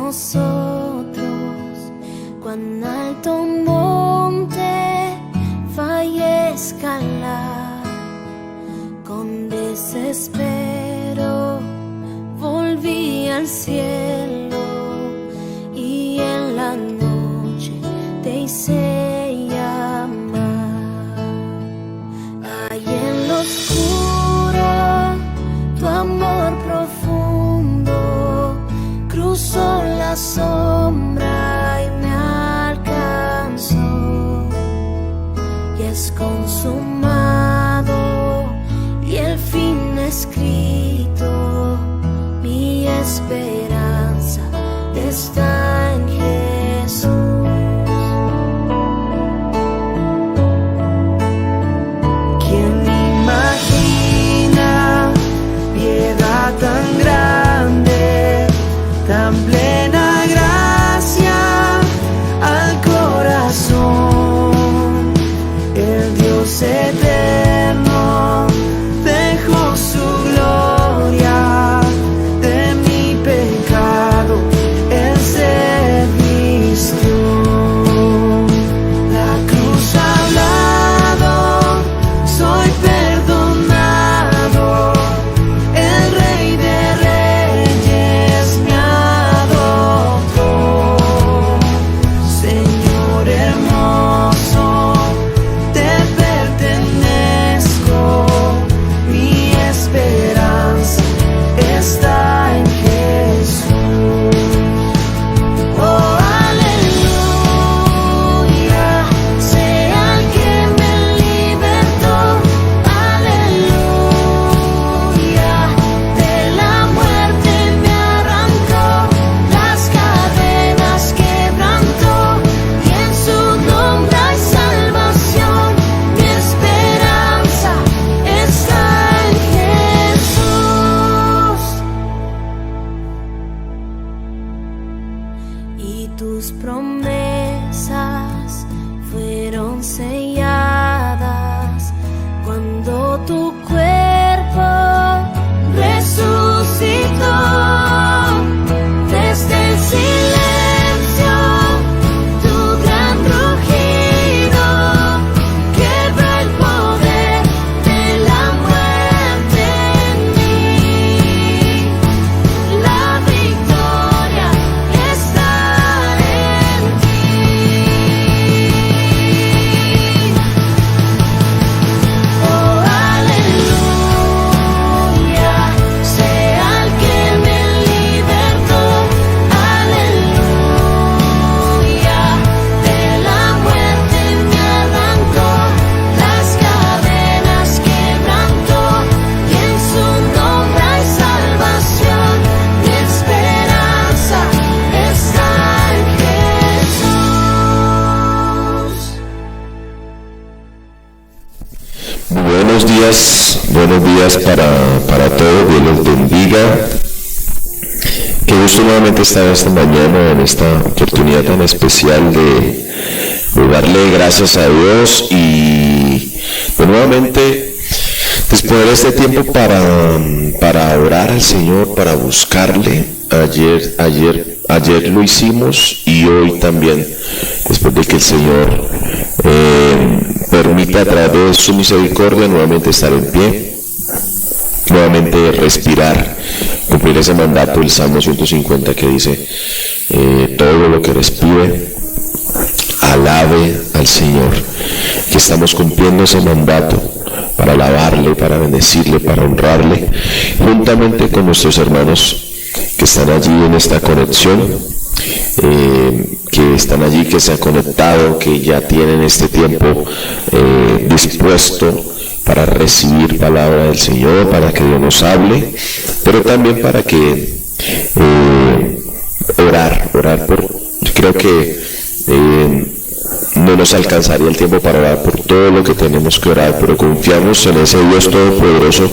nosotros, cuán alto monte fallé escalar. Con desespero volví al cielo y en la noche te hice llamar. Ahí en lo oscuro tu amor profundo cruzó la sombra y me alcanzó, y es consumado y el fin escrito. Mi esperanza está en Jesús. ¿Quién imagina piedad tan grande, tan plena gracia al corazón? El Dios eterno dejó su gloria, de mi pecado Él se vistió. La cruz ha hablado, soy perdonado, el Rey de Reyes me adoptó. Señor hermoso, te pertenezco, mi esperanza está en Jesús. Oh, aleluya, sea el que me libertó. Aleluya, de la muerte me arrancó, las cadenas quebrantó, y en su nombre hay salvación. Mi esperanza está en Jesús. Y tus promesas fueron selladas cuando tu cuerpo resucitó. Desde el silencio tu gran rugido quebra el poder de la muerte en mí. La victoria está en ti. Oh, aleluya, sea el que me libertó. Aleluya, de la muerte me arrancó, las cadenas quebrantó, y en su nombre hay salvación. Mi esperanza está en Jesús. Buenos días para todos, Dios los bendiga. Qué gusto nuevamente estar esta mañana en esta oportunidad tan especial de darle gracias a Dios y nuevamente disponer este tiempo para orar al Señor, para buscarle. Ayer lo hicimos y hoy también, después de que el Señor permita a través de su misericordia nuevamente estar en pie, nuevamente respirar, cumplir ese mandato del Salmo 150 que dice, todo lo que respire, alabe al Señor. Que estamos cumpliendo ese mandato para alabarle, para bendecirle, para honrarle, juntamente con nuestros hermanos que están allí en esta conexión, que están allí, que se han conectado, que ya tienen este tiempo dispuesto para recibir palabra del Señor, para que Dios nos hable, pero también para que orar por, creo que no nos alcanzaría el tiempo para orar por todo lo que tenemos que orar, pero confiamos en ese Dios todopoderoso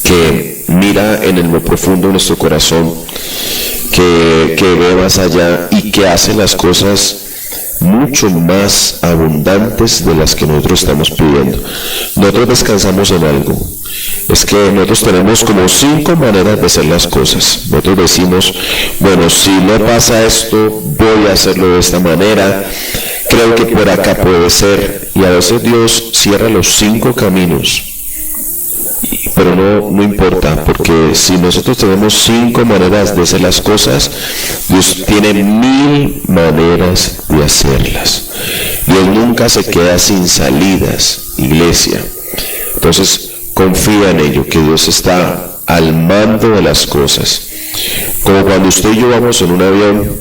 que mira en lo profundo de nuestro corazón, que ve más allá y que hace las cosas mucho más abundantes de las que nosotros estamos pidiendo. Nosotros descansamos en algo, es que nosotros tenemos como 5 maneras de hacer las cosas. Nosotros decimos, bueno, si no pasa esto, voy a hacerlo de esta manera, creo que por acá puede ser, y a veces Dios cierra los 5 caminos, pero no importa, porque si nosotros tenemos 5 maneras de hacer las cosas, Dios tiene 1000 maneras de hacerlas. Dios nunca se queda sin salidas, iglesia. Entonces, confía en ello, que Dios está al mando de las cosas. Como cuando usted y yo vamos en un avión,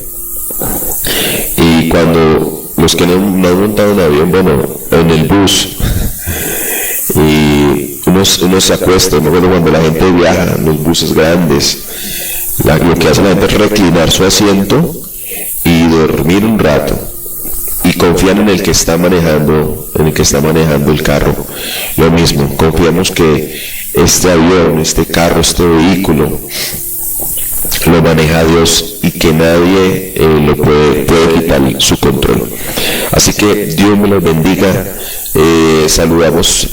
y cuando los que no han montado un avión, bueno, en el bus, y uno se acuesta, me acuerdo cuando la gente viaja en los buses grandes, lo que hace la gente es reclinar su asiento y dormir un rato, y confían en el que está manejando, el carro. Lo mismo, confiamos que este avión, este carro, este vehículo lo maneja Dios y que nadie lo puede quitar su control. Así que Dios me los bendiga. Saludamos,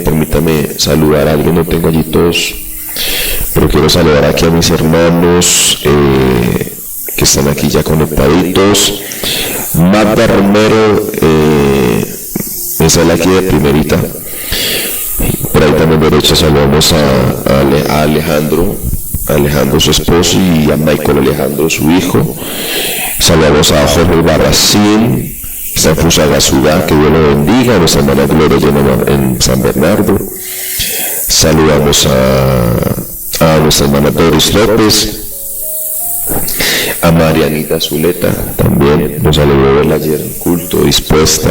permítame saludar a alguien, no tengo allí todos, pero quiero saludar aquí a mis hermanos que están aquí ya conectaditos. Magda Romero, esa es la aquí de primerita. Por ahí también derecha saludamos a Alejandro su esposo, y a Michael Alejandro su hijo. Saludamos a Jorge Barracín, está en Fusagasugá, que Dios lo bendiga. A nuestra hermana Gloria llena en San Bernardo. Saludamos a nuestra hermana Doris López, a Marianita Zuleta, también nos alegró verla ayer en culto, dispuesta.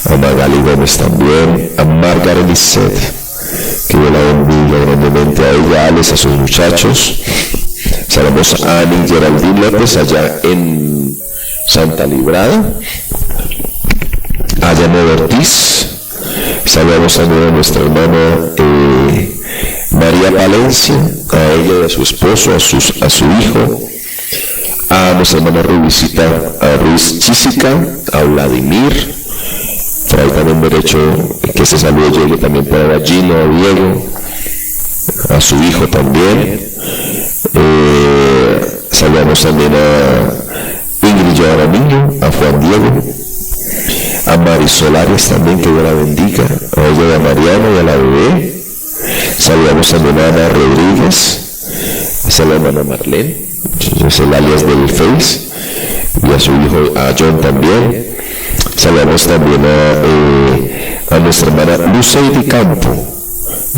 A Magali Gómez también, a Margaret Lisset, que Dios la bendiga grandemente a ella, a Alex, a sus muchachos. Saludamos a Annie Geraldine López allá en Santa Librada, a Janet Ortiz. Saludamos también a nuestra hermana María Valencia, a ella y a su esposo, a su hijo, a nuestra hermana Ruiz Chísica, a Vladimir. Por ahí también derecho que ese saludo llegue también para Gino, a Diego, a su hijo también. Saludamos también a Ingrid Yaramillo, a Juan Diego, a Marisol Arias también, que Dios la bendiga, a ella, a Mariana y a la bebé. Saludamos también a Ana Rodríguez, esa es la hermana Marlene, es el alias del Face, y a su hijo, a John también. Saludamos también a nuestra hermana Luceidi Campo,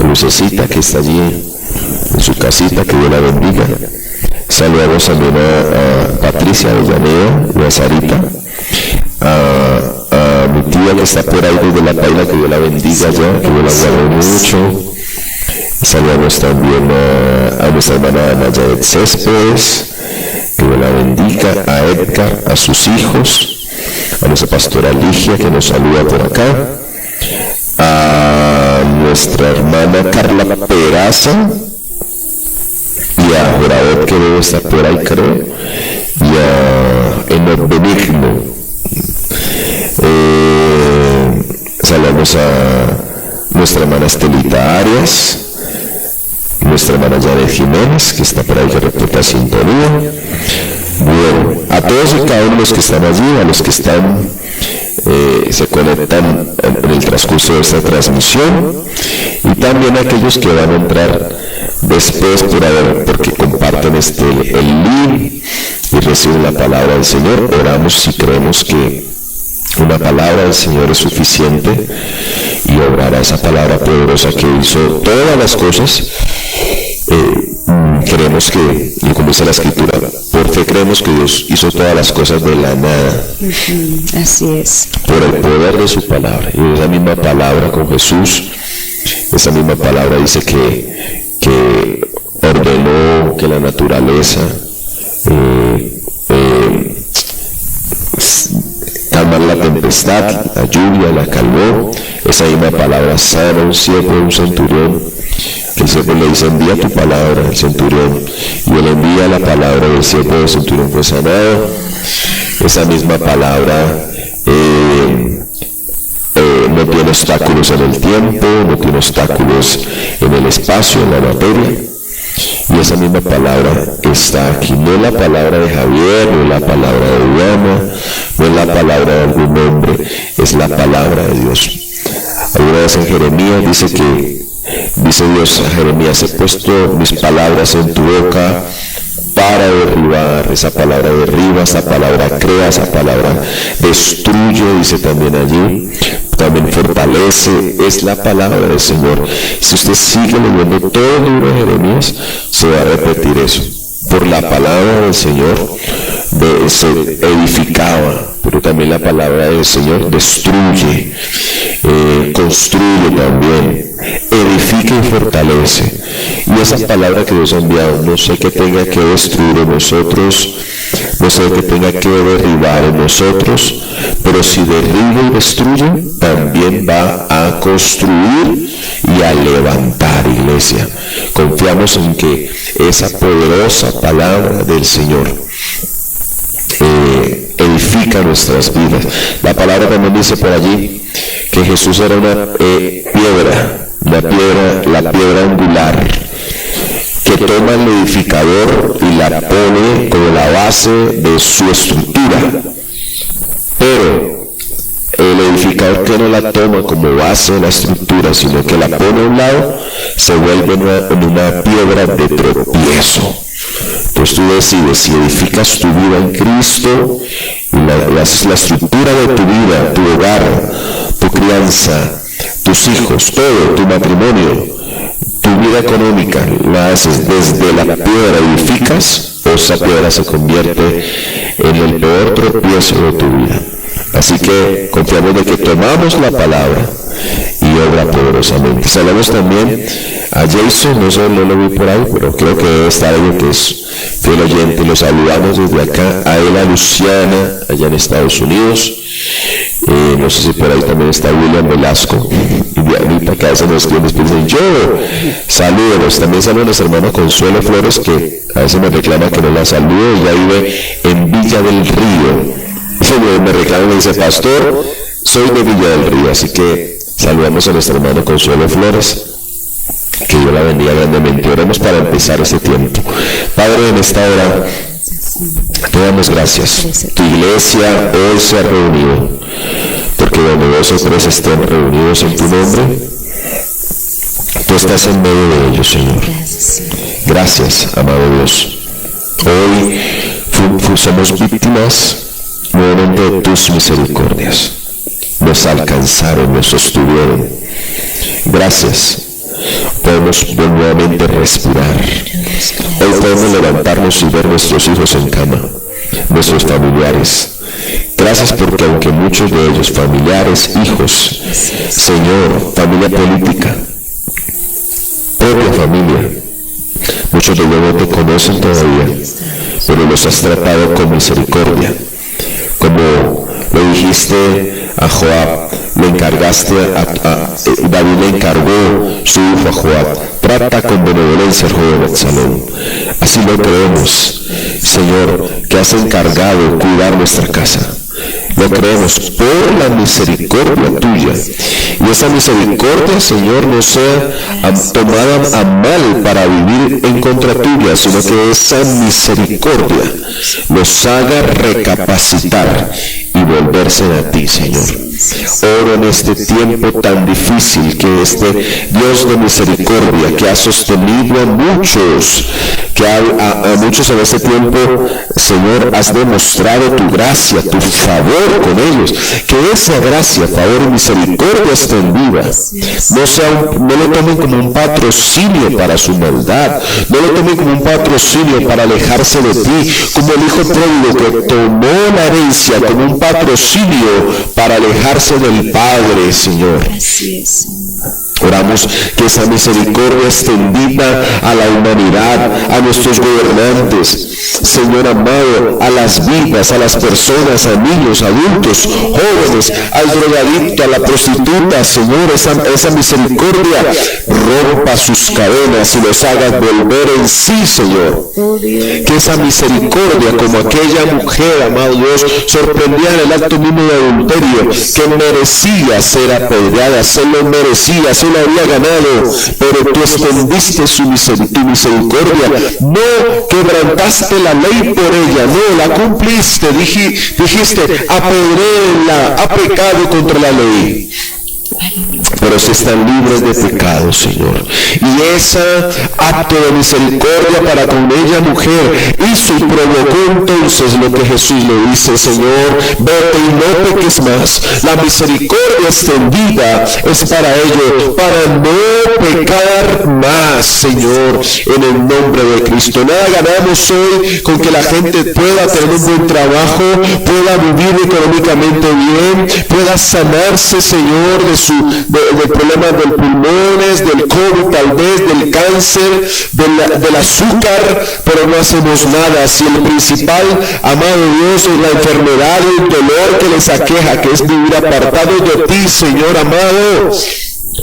Lucecita, que está allí en su casita, que Dios la bendiga. Saludamos también a Patricia Avellaneda y a Sarita, a mi tía que está por ahí desde La Paila, que Dios la bendiga ya, que Dios la guarde mucho. Saludamos también a nuestra hermana Nayaret Céspedes, que Dios la bendiga, a Edgar, a sus hijos, a nuestra pastora Ligia, que nos saluda por acá, a nuestra hermana Carla Peraza, y a Joraot, que debe estar por ahí, creo, y a Enoch Benigno. Saludamos a nuestra hermana Estelita Arias, nuestra hermana Janet Jiménez, que está por ahí, que reporta sintonía. Bueno, a todos y cada uno de los que están allí, a los que están se conectan en el transcurso de esta transmisión, y también a aquellos que van a entrar después porque comparten el link y reciben la palabra del Señor. Oramos y creemos que una palabra del Señor es suficiente, y obrará esa palabra poderosa que hizo todas las cosas. Creemos que, y como dice la Escritura, por fe creemos que Dios hizo todas las cosas de la nada. Así es. Por el poder de su palabra. Y esa misma palabra con Jesús, esa misma palabra dice que ordenó que la naturaleza calmar la tempestad, la lluvia, la calmó. Esa misma palabra sana un siervo de un centurión, que el siervo le dice: envía tu palabra al centurión, y él envía la palabra del siervo del centurión, fue sanado. Esa misma palabra no tiene obstáculos en el tiempo, no tiene obstáculos en el espacio, en la materia. Y esa misma palabra está aquí. No es la palabra de Javier, no es la palabra de Diana, no es la palabra de algún hombre, es la palabra de Dios. Alguna vez en Jeremías dice Dios a Jeremías: he puesto mis palabras en tu boca para derribar. Esa palabra derriba, esa palabra crea, esa palabra destruye, dice también allí, también fortalece. Es la palabra del Señor. Si usted sigue leyendo todo el libro de Jeremías, se va a repetir eso. Por la palabra del Señor se edificaba, pero también la palabra del Señor destruye, construye también, edifica y fortalece. Y esa palabra que Dios ha enviado, no sé qué tenga que destruir en nosotros, no sé qué tenga que derribar en nosotros, pero si derriba y destruye, también va a construir y a levantar, iglesia. Confiamos en que esa poderosa palabra del Señor edifica nuestras vidas. La palabra también dice por allí que Jesús era una piedra, la piedra angular, que toma el edificador y la pone como la base de su estructura. Pero el edificador que no la toma como base de la estructura, sino que la pone a un lado, se vuelve en una piedra de tropiezo. Entonces tú decides si edificas tu vida en Cristo y la estructura de tu vida, tu hogar, tu crianza, tus hijos, todo, tu matrimonio, tu vida económica, la haces desde la piedra, edificas, o esa piedra se convierte en el peor tropiezo de tu vida. Así que confiamos de que tomamos la palabra y obra poderosamente. Saludamos también a Jason, no lo vi por ahí, pero creo que debe estar ahí, que es fiel oyente. Lo saludamos desde acá, a él, a Luciana, allá en Estados Unidos. No sé si por ahí también está William Velasco y Dianita, que a veces nos escriben después dicen: yo, salúdenos. También saludos a nuestra hermana Consuelo Flores, que a veces me reclama que no la salude. Ella vive en Villa del Río. Me reclama y me dice: pastor, soy de Villa del Río. Así que saludamos a nuestra hermana Consuelo Flores, que Dios la bendiga grandemente. Oremos para empezar este tiempo. Padre, en esta hora te damos gracias. Tu iglesia hoy se ha reunido, porque donde 2 o 3 estén reunidos en tu nombre, tú estás en medio de ellos, Señor. Gracias, amado Dios. Hoy somos víctimas nuevamente de tus misericordias. Nos alcanzaron, nos sostuvieron. Gracias. Podemos nuevamente respirar. Hoy podemos levantarnos y ver nuestros hijos en cama, nuestros familiares. Gracias porque aunque muchos de ellos, familiares, hijos, Señor, familia política, propia familia, muchos de ellos no te conocen todavía, pero los has tratado con misericordia. Como lo dijiste a Joab, le encargaste David le encargó su hijo a Joab: trata con benevolencia al joven Absalón. Así lo creemos, Señor, que has encargado cuidar nuestra casa. Lo creemos por la misericordia tuya. Y esa misericordia, Señor, no sea tomada a mal para vivir en contra tuya, sino que esa misericordia nos haga recapacitar y volverse a ti, Señor. Oro en este tiempo tan difícil, que este Dios de misericordia, que ha sostenido a muchos, que a muchos en este tiempo, Señor, has demostrado tu gracia, tu favor con ellos, que esa gracia, favor y misericordia extendida no lo tomen como un patrocinio para su maldad, no lo tomen como un patrocinio para alejarse de ti, como el hijo pródigo que tomó la herencia como un patrocinio para alejarse del Padre, Señor. Oramos que esa misericordia extendida a la humanidad, a nuestros gobernantes, Señor amado, a las vidas, a las personas, a niños, adultos, jóvenes, al drogadicto, a la prostituta, Señor, esa misericordia rompa sus cadenas y los haga volver en sí, Señor. Que esa misericordia, como aquella mujer, amado Dios, sorprendía en el acto mismo de adulterio, que merecía ser apedreada, se lo merecía, se lo había ganado, pero tú extendiste tu misericordia, no quebrantaste la ley por ella, no, la cumpliste, dijiste, apedréenla, ha pecado contra la ley. Pero si están libres de pecado, Señor. Y ese acto de misericordia para con ella mujer hizo y provocó entonces lo que Jesús le dice: Señor, vete y no peques más. La misericordia extendida es para ello, para no pecar más, Señor, en el nombre de Cristo. Nada ganamos hoy con que la gente pueda tener un buen trabajo, pueda vivir económicamente bien, pueda sanarse, Señor, de problemas del pulmones, del COVID, tal vez, del cáncer, del azúcar, pero no hacemos nada. Si el principal, amado Dios, es la enfermedad y el dolor que les aqueja, que es vivir apartados de ti, Señor amado,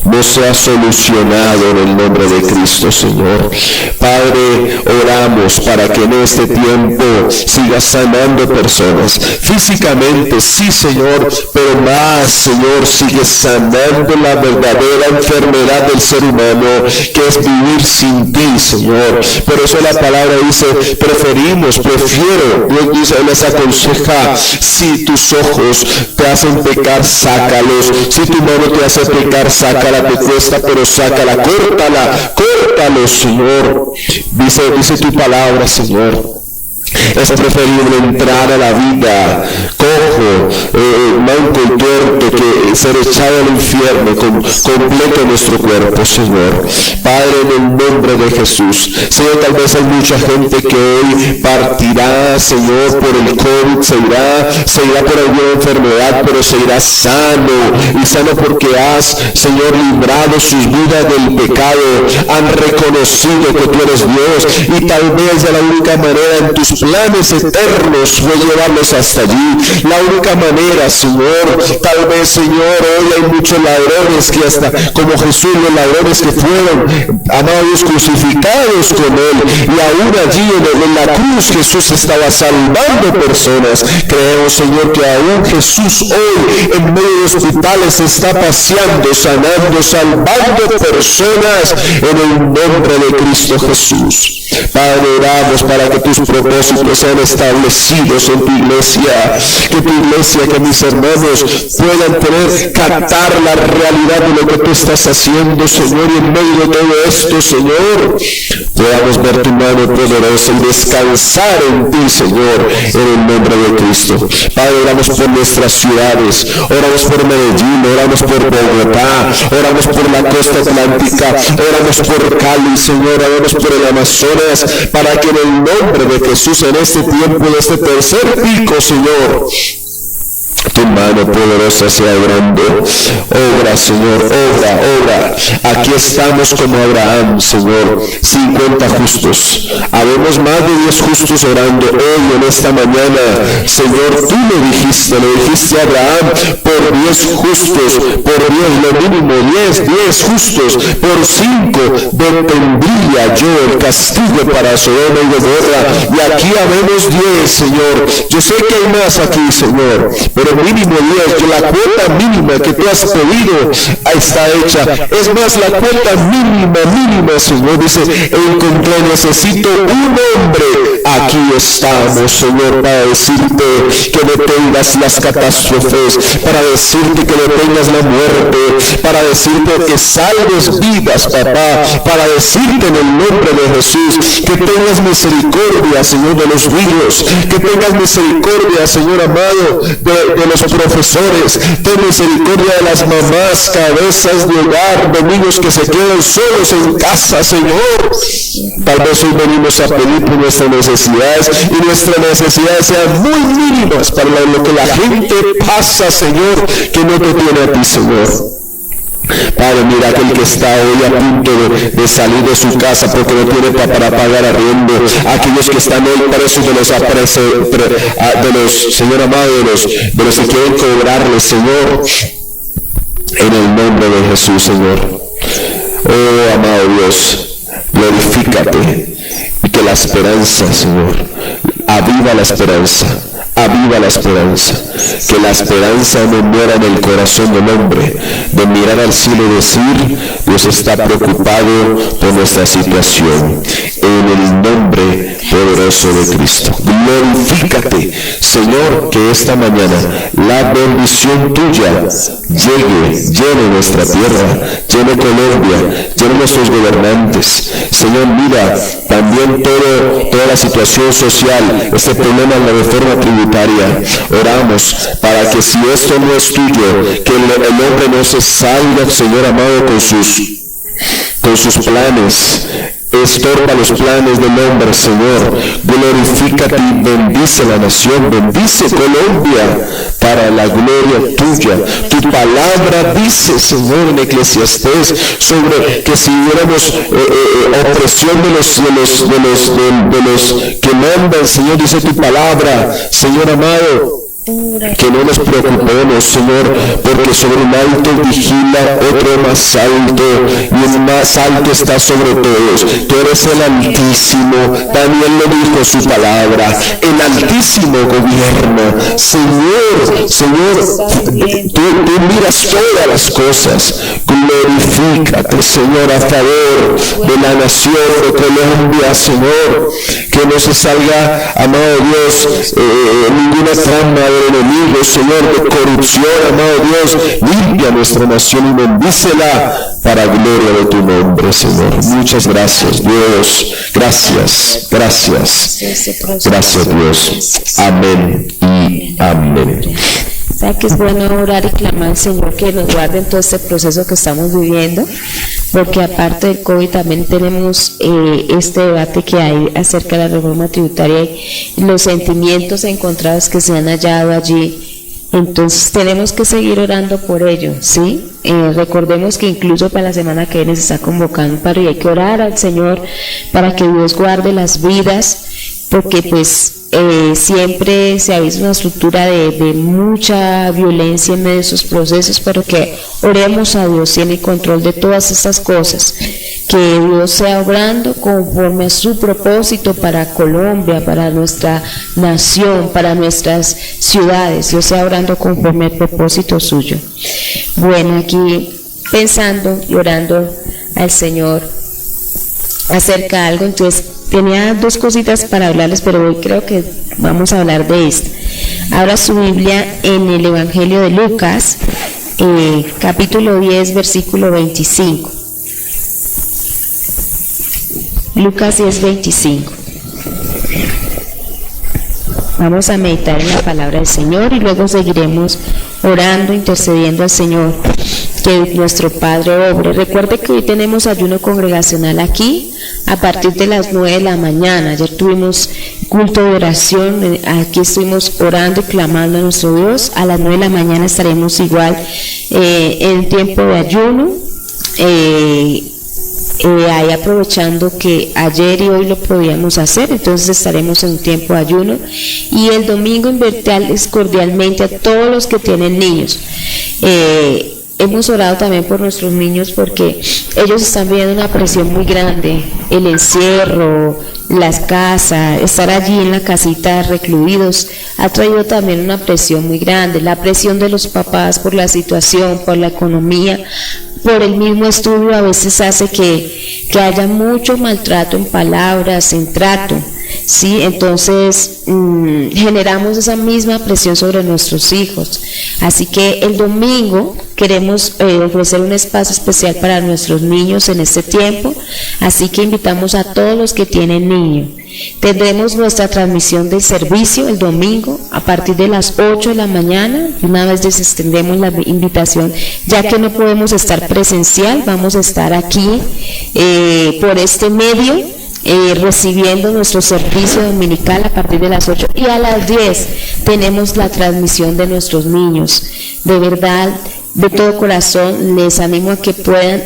no sea solucionado en el nombre de Cristo, Señor. Padre, oramos para que en este tiempo sigas sanando personas físicamente, sí, Señor, pero más, Señor, sigue sanando la verdadera enfermedad del ser humano, que es vivir sin ti, Señor. Por eso la palabra dice, prefiero, Dios dice, les aconseja, si tus ojos te hacen pecar, sácalos, si tu mano te hace pecar, sácala, te cuesta, pero sácala, córtalo, Señor. Dice tu palabra, Señor. Es preferible entrar a la vida cojo, manco y tuerto, que ser echado al infierno con completo nuestro cuerpo, Señor. Padre, en el nombre de Jesús, Señor, tal vez hay mucha gente que hoy partirá, Señor, por el COVID, se irá por alguna enfermedad, pero se irá sano, y sano porque has, Señor, librado sus vidas del pecado, han reconocido que tú eres Dios, y tal vez de la única manera en tus planes eternos fue llevarlos hasta allí. La única manera, Señor, tal vez, Señor, hoy hay muchos ladrones que hasta, como Jesús, los ladrones que fueron, amados, crucificados con Él, y aún allí en la cruz Jesús estaba salvando personas. Creemos, Señor, que aún Jesús hoy en medio de hospitales está paseando, sanando, salvando personas en el nombre de Cristo Jesús. Padre, oramos para que tus propósitos sean establecidos en tu iglesia, que mis hermanos puedan captar la realidad de lo que tú estás haciendo, Señor, y en medio de todo esto, Señor, podamos ver tu mano poderosa y descansar en ti, Señor, en el nombre de Cristo. Padre, oramos por nuestras ciudades, oramos por Medellín, oramos por Bogotá, oramos por la costa atlántica, oramos por Cali, Señor, oramos por el Amazonas, para que en el nombre de Jesús, en este tiempo, en este tercer pico, Señor, tu mano poderosa sea obrando. Obra, Señor, obra. Aquí estamos como Abraham, Señor, 50 justos. Habemos más de 10 justos orando hoy, en esta mañana. Señor, tú le dijiste a Abraham, por 10 justos, por 10, lo mínimo 10 justos, por 5 detendría yo el castigo para Sodoma y Gomorra. Y aquí habemos 10, Señor. Yo sé que hay más aquí, Señor, pero mínimo 10, la cuota mínima que tú has pedido está hecha. Es más, la cuota mínima, Señor, dice, encontré, necesito un hombre. Aquí estamos, Señor, para decirte que detengas las catástrofes, para decirte que detengas la muerte, para decirte que salves vidas, papá, para decirte en el nombre de Jesús que tengas misericordia, Señor, de los niños, que tengas misericordia, Señor amado, de los profesores, ten misericordia de las mamás, cabezas de hogar, de niños que se quedan solos en casa, Señor. Tal vez hoy venimos a pedir por nuestras necesidades, y nuestras necesidades sean muy mínimas para lo que la gente pasa, Señor, que no te tiene a ti, Señor. Padre, mira aquel que está hoy a punto de salir de su casa porque no tiene para pagar arriendo, aquellos que están hoy presos de los Señor amado, de los que quieren cobrarles, Señor, en el nombre de Jesús, Señor. Oh, amado Dios, glorifícate y que la esperanza, Señor, aviva la esperanza. Aviva la esperanza, que la esperanza no muera en el corazón del hombre, de mirar al cielo y decir, Dios está preocupado por nuestra situación. En el nombre poderoso de Cristo, glorifícate, Señor, que esta mañana la bendición tuya llene nuestra tierra, llene Colombia, llene nuestros gobernantes. Señor, mira también toda la situación social, este problema de la reforma tributaria. Oramos para que si esto no es tuyo, que el hombre no se salga, Señor amado, con sus planes, estorba los planes del hombre, Señor. Glorifícate y bendice la nación, bendice Colombia para la gloria tuya. Tu palabra dice, Señor, en Eclesiastés, sobre que si hubiéramos opresión de los que mandan, Señor, dice tu palabra, Señor amado, que no nos preocupemos, Señor, porque sobre un alto vigila otro más alto, y el más alto está sobre todos. Tú eres el Altísimo. Daniel lo dijo su palabra, el Altísimo gobierna. Señor, tú miras todas las cosas. Glorifícate, Señor, a favor de la nación de Colombia, Señor, que no se salga, amado Dios, ninguna trama del enemigo, Señor, de corrupción, amado Dios. Limpia nuestra nación y bendícela para gloria de tu nombre, Señor. Muchas gracias, Dios. Gracias, Dios. Amén y amén. ¿Sabe que es bueno orar y clamar al Señor que nos guarde en todo este proceso que estamos viviendo? Porque aparte del COVID también tenemos este debate que hay acerca de la reforma tributaria y los sentimientos encontrados que se han hallado allí. Entonces tenemos que seguir orando por ello, ¿sí? Recordemos que incluso para la semana que viene se está convocando un paro y hay que orar al Señor para que Dios guarde las vidas, porque pues siempre se ha visto una estructura de mucha violencia en medio de esos procesos, pero que oremos a Dios, tiene el control de todas estas cosas, que Dios sea obrando conforme a su propósito para Colombia, para nuestra nación, para nuestras ciudades. Dios sea obrando conforme al propósito suyo. Bueno, aquí pensando y orando al Señor acerca de algo, entonces tenía dos cositas para hablarles, pero hoy creo que vamos a hablar de esto. Abra su Biblia en el Evangelio de Lucas, capítulo 10, versículo 25. Lucas 10, 25. Vamos a meditar en la palabra del Señor y luego seguiremos orando, intercediendo al Señor, que nuestro Padre obre. Recuerde que hoy tenemos ayuno congregacional aquí a partir de las 9 de la mañana. Ayer tuvimos culto de oración, aquí estuvimos orando y clamando a nuestro Dios. A las 9 de la mañana estaremos igual en tiempo de ayuno. Ahí aprovechando que ayer y hoy lo podíamos hacer, entonces estaremos en un tiempo de ayuno. Y el domingo invitarles cordialmente a todos los que tienen niños. Hemos orado también por nuestros niños porque ellos están viviendo una presión muy grande, el encierro, las casas, estar allí en la casita recluidos ha traído también una presión muy grande, la presión de los papás por la situación, por la economía, por el mismo estudio a veces hace que haya mucho maltrato en palabras, en trato. Sí, entonces generamos esa misma presión sobre nuestros hijos. Así que el domingo queremos ofrecer un espacio especial para nuestros niños en este tiempo. Así que invitamos a todos los que tienen niños. Tendremos nuestra transmisión del servicio el domingo a partir de las 8 de la mañana. Una vez les extendemos la invitación, ya que no podemos estar presencial, vamos a estar aquí por este medio. Recibiendo nuestro servicio dominical a partir de las 8 y a las 10 tenemos la transmisión de nuestros niños. De verdad, de todo corazón les animo a que puedan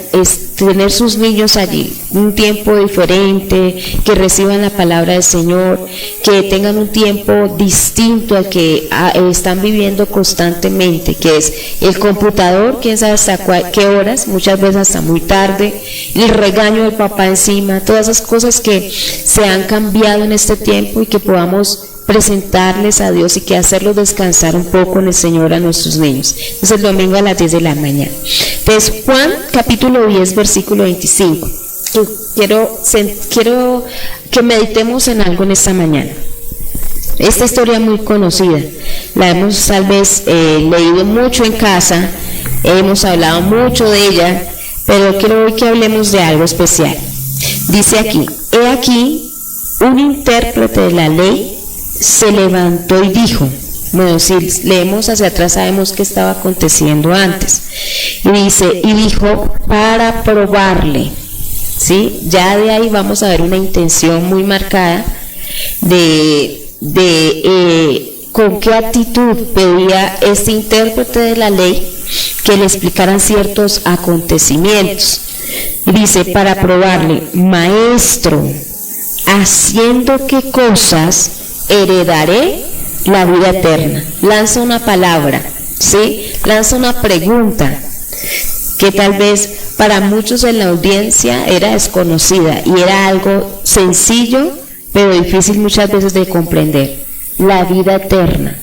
tener sus niños allí, un tiempo diferente, que reciban la palabra del Señor, que tengan un tiempo distinto al que están viviendo constantemente, que es el computador, quién sabe hasta qué horas, muchas veces hasta muy tarde, el regaño del papá encima, todas esas cosas que se han cambiado en este tiempo, y que podamos presentarles a Dios y que hacerlos descansar un poco en el Señor a nuestros niños. Entonces el domingo a las 10 de la mañana. Entonces Juan capítulo 10 versículo 25. Quiero que meditemos en algo en esta mañana. Esta historia muy conocida, la hemos tal vez leído mucho en casa, hemos hablado mucho de ella, pero quiero hoy que hablemos de algo especial. Dice aquí: he aquí un intérprete de la ley se levantó y dijo. Bueno, si leemos hacia atrás sabemos qué estaba aconteciendo antes. Y dice, y dijo para probarle, ¿sí? Ya de ahí vamos a ver una intención muy marcada de con qué actitud pedía este intérprete de la ley que le explicaran ciertos acontecimientos. Y dice, para probarle, maestro, ¿haciendo qué cosas heredaré la vida eterna? Lanza una palabra, ¿sí? Lanza una pregunta que tal vez para muchos en la audiencia era desconocida y era algo sencillo, pero difícil muchas veces de comprender. La vida eterna.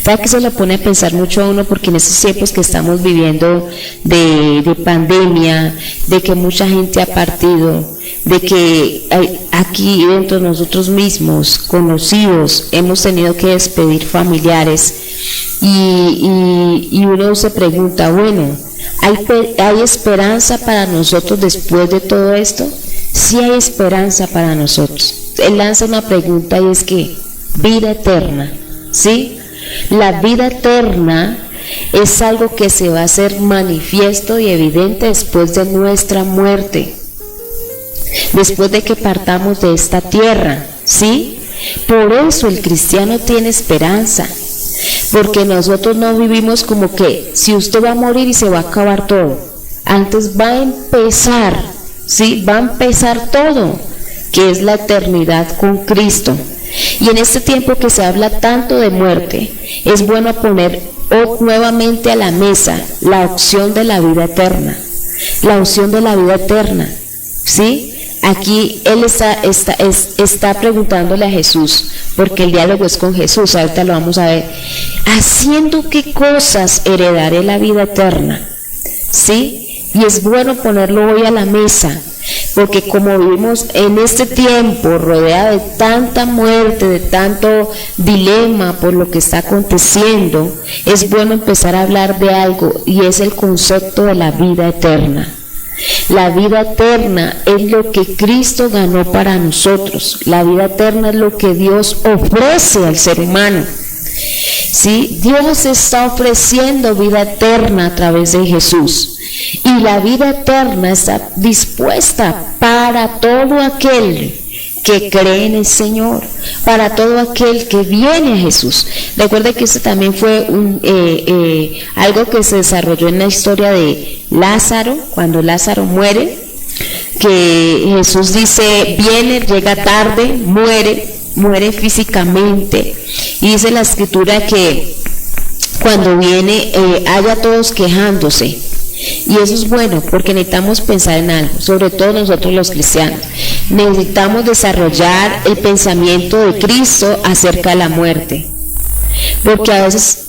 ¿Sabe que se lo pone a pensar mucho a uno? Porque en estos tiempos que estamos viviendo de pandemia, de que mucha gente ha partido, de que aquí dentro de nosotros mismos, conocidos, hemos tenido que despedir familiares, y uno se pregunta, bueno, ¿hay esperanza para nosotros después de todo esto? Sí hay esperanza para nosotros. Él lanza una pregunta y es que, vida eterna, ¿sí? La vida eterna es algo que se va a hacer manifiesto y evidente después de nuestra muerte, después de que partamos de esta tierra, ¿sí? Por eso el cristiano tiene esperanza, porque nosotros no vivimos como que si usted va a morir y se va a acabar todo. Antes va a empezar, ¿sí? Va a empezar todo, que es la eternidad con Cristo. Y en este tiempo que se habla tanto de muerte, es bueno poner nuevamente a la mesa la opción de la vida eterna, la opción de la vida eterna, ¿sí? Aquí él está preguntándole a Jesús, porque el diálogo es con Jesús, ahorita lo vamos a ver. ¿Haciendo qué cosas heredaré la vida eterna? ¿Sí? Y es bueno ponerlo hoy a la mesa, porque como vivimos en este tiempo rodeado de tanta muerte, de tanto dilema por lo que está aconteciendo, es bueno empezar a hablar de algo, y es el concepto de la vida eterna. La vida eterna es lo que Cristo ganó para nosotros. La vida eterna es lo que Dios ofrece al ser humano. ¿Sí? Dios está ofreciendo vida eterna a través de Jesús. Y la vida eterna está dispuesta para todo aquel que cree en el Señor, para todo aquel que viene a Jesús. Recuerde que esto también fue algo que se desarrolló en la historia de Lázaro, cuando Lázaro muere, que Jesús dice, viene, llega tarde, muere físicamente, y dice la Escritura que cuando viene haya todos quejándose. Y eso es bueno, porque necesitamos pensar en algo, sobre todo nosotros los cristianos. Necesitamos desarrollar el pensamiento de Cristo acerca de la muerte, porque a veces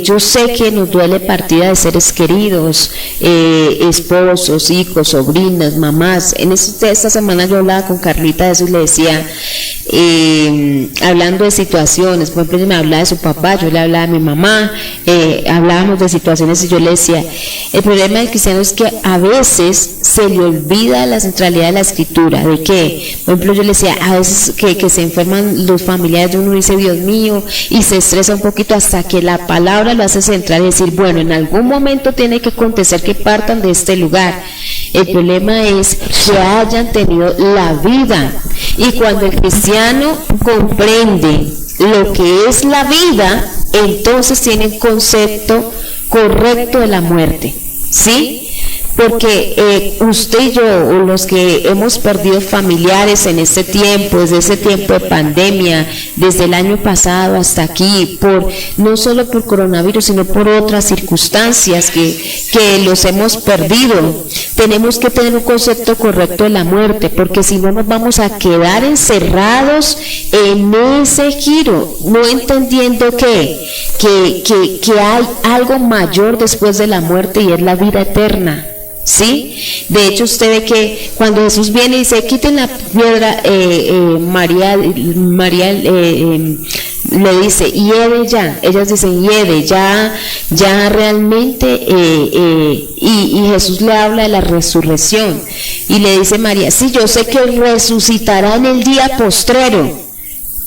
yo sé que nos duele partida de seres queridos, esposos, hijos, sobrinas, mamás. Esta semana yo hablaba con Carlita de eso y le decía, hablando de situaciones, por ejemplo, ella me hablaba de su papá, yo le hablaba de mi mamá, hablábamos de situaciones y yo le decía, el problema del cristiano es que a veces se le olvida la centralidad de la Escritura, de que, por ejemplo, yo le decía, a veces que se enferman los familiares de uno y dice, Dios mío, y se estresa un poquito hasta que la palabra lo hace central y decir, bueno, en algún momento tiene que acontecer que partan de este lugar. El problema es que hayan tenido la vida, y cuando el cristiano comprende lo que es la vida, entonces tiene un concepto correcto de la muerte, ¿sí? Porque usted y yo, o los que hemos perdido familiares en este tiempo, desde ese tiempo de pandemia, desde el año pasado hasta aquí, no solo por coronavirus, sino por otras circunstancias que los hemos perdido, tenemos que tener un concepto correcto de la muerte, porque si no nos vamos a quedar encerrados en ese giro, no entendiendo que hay algo mayor después de la muerte y es la vida eterna. ¿Sí? De hecho, usted ve que cuando Jesús viene y dice, quiten la piedra, María le dice, hiede ya, ellas dicen, hiede, ya realmente, y Jesús le habla de la resurrección, y le dice María, sí, yo sé que resucitará en el día postrero,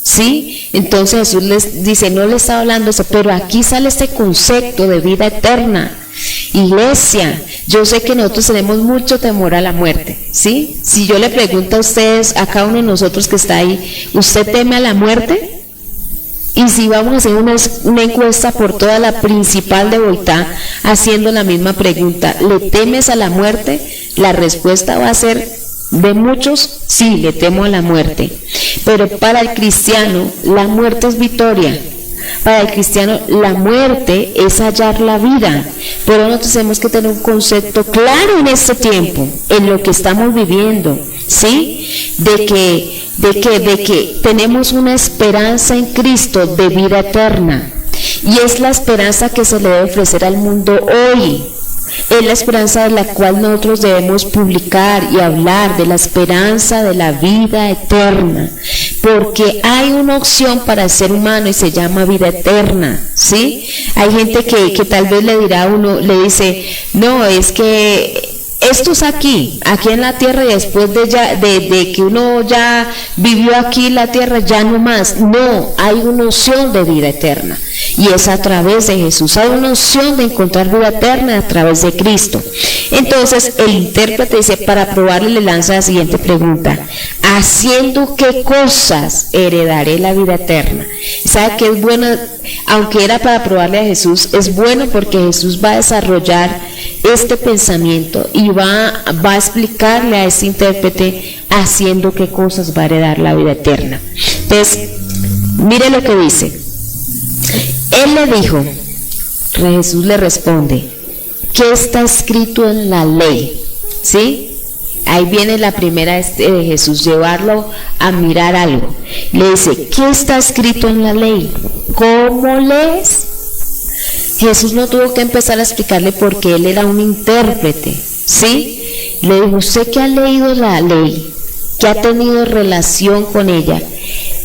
¿sí? Entonces Jesús les dice, no le está hablando eso, pero aquí sale este concepto de vida eterna. Iglesia, yo sé que nosotros tenemos mucho temor a la muerte, ¿sí? Si yo le pregunto a ustedes, a cada uno de nosotros que está ahí, ¿usted teme a la muerte? Y si vamos a hacer una encuesta por toda la principal de Bogotá, haciendo la misma pregunta, ¿le temes a la muerte? La respuesta va a ser de muchos, sí, le temo a la muerte. Pero para el cristiano, la muerte es victoria. Para el cristiano, la muerte es hallar la vida. Pero nosotros tenemos que tener un concepto claro en este tiempo, en lo que estamos viviendo, ¿sí? De que tenemos una esperanza en Cristo de vida eterna. Y es la esperanza que se le debe ofrecer al mundo hoy. Es la esperanza de la cual nosotros debemos publicar y hablar, de la esperanza de la vida eterna, porque hay una opción para el ser humano y se llama vida eterna, ¿sí? Hay gente que tal vez le dirá a uno, le dice, no, es que esto es aquí en la tierra, y después de que uno ya vivió aquí en la tierra, ya no más. No, hay una opción de vida eterna, y es a través de Jesús. Hay una opción de encontrar vida eterna a través de Cristo. Entonces el intérprete dice, para probarle le lanza la siguiente pregunta: ¿haciendo qué cosas heredaré la vida eterna? ¿Sabe qué es bueno? Aunque era para probarle a Jesús, es bueno porque Jesús va a desarrollar este pensamiento y va a explicarle a ese intérprete haciendo qué cosas va a heredar la vida eterna. Entonces, mire lo que dice. Él le dijo, Jesús le responde, ¿qué está escrito en la ley? ¿Sí? Ahí viene la primera de Jesús, llevarlo a mirar algo. Le dice, ¿qué está escrito en la ley? ¿Cómo lees? Jesús no tuvo que empezar a explicarle porque él era un intérprete, ¿sí? Le dijo, usted que ha leído la ley, que ha tenido relación con ella,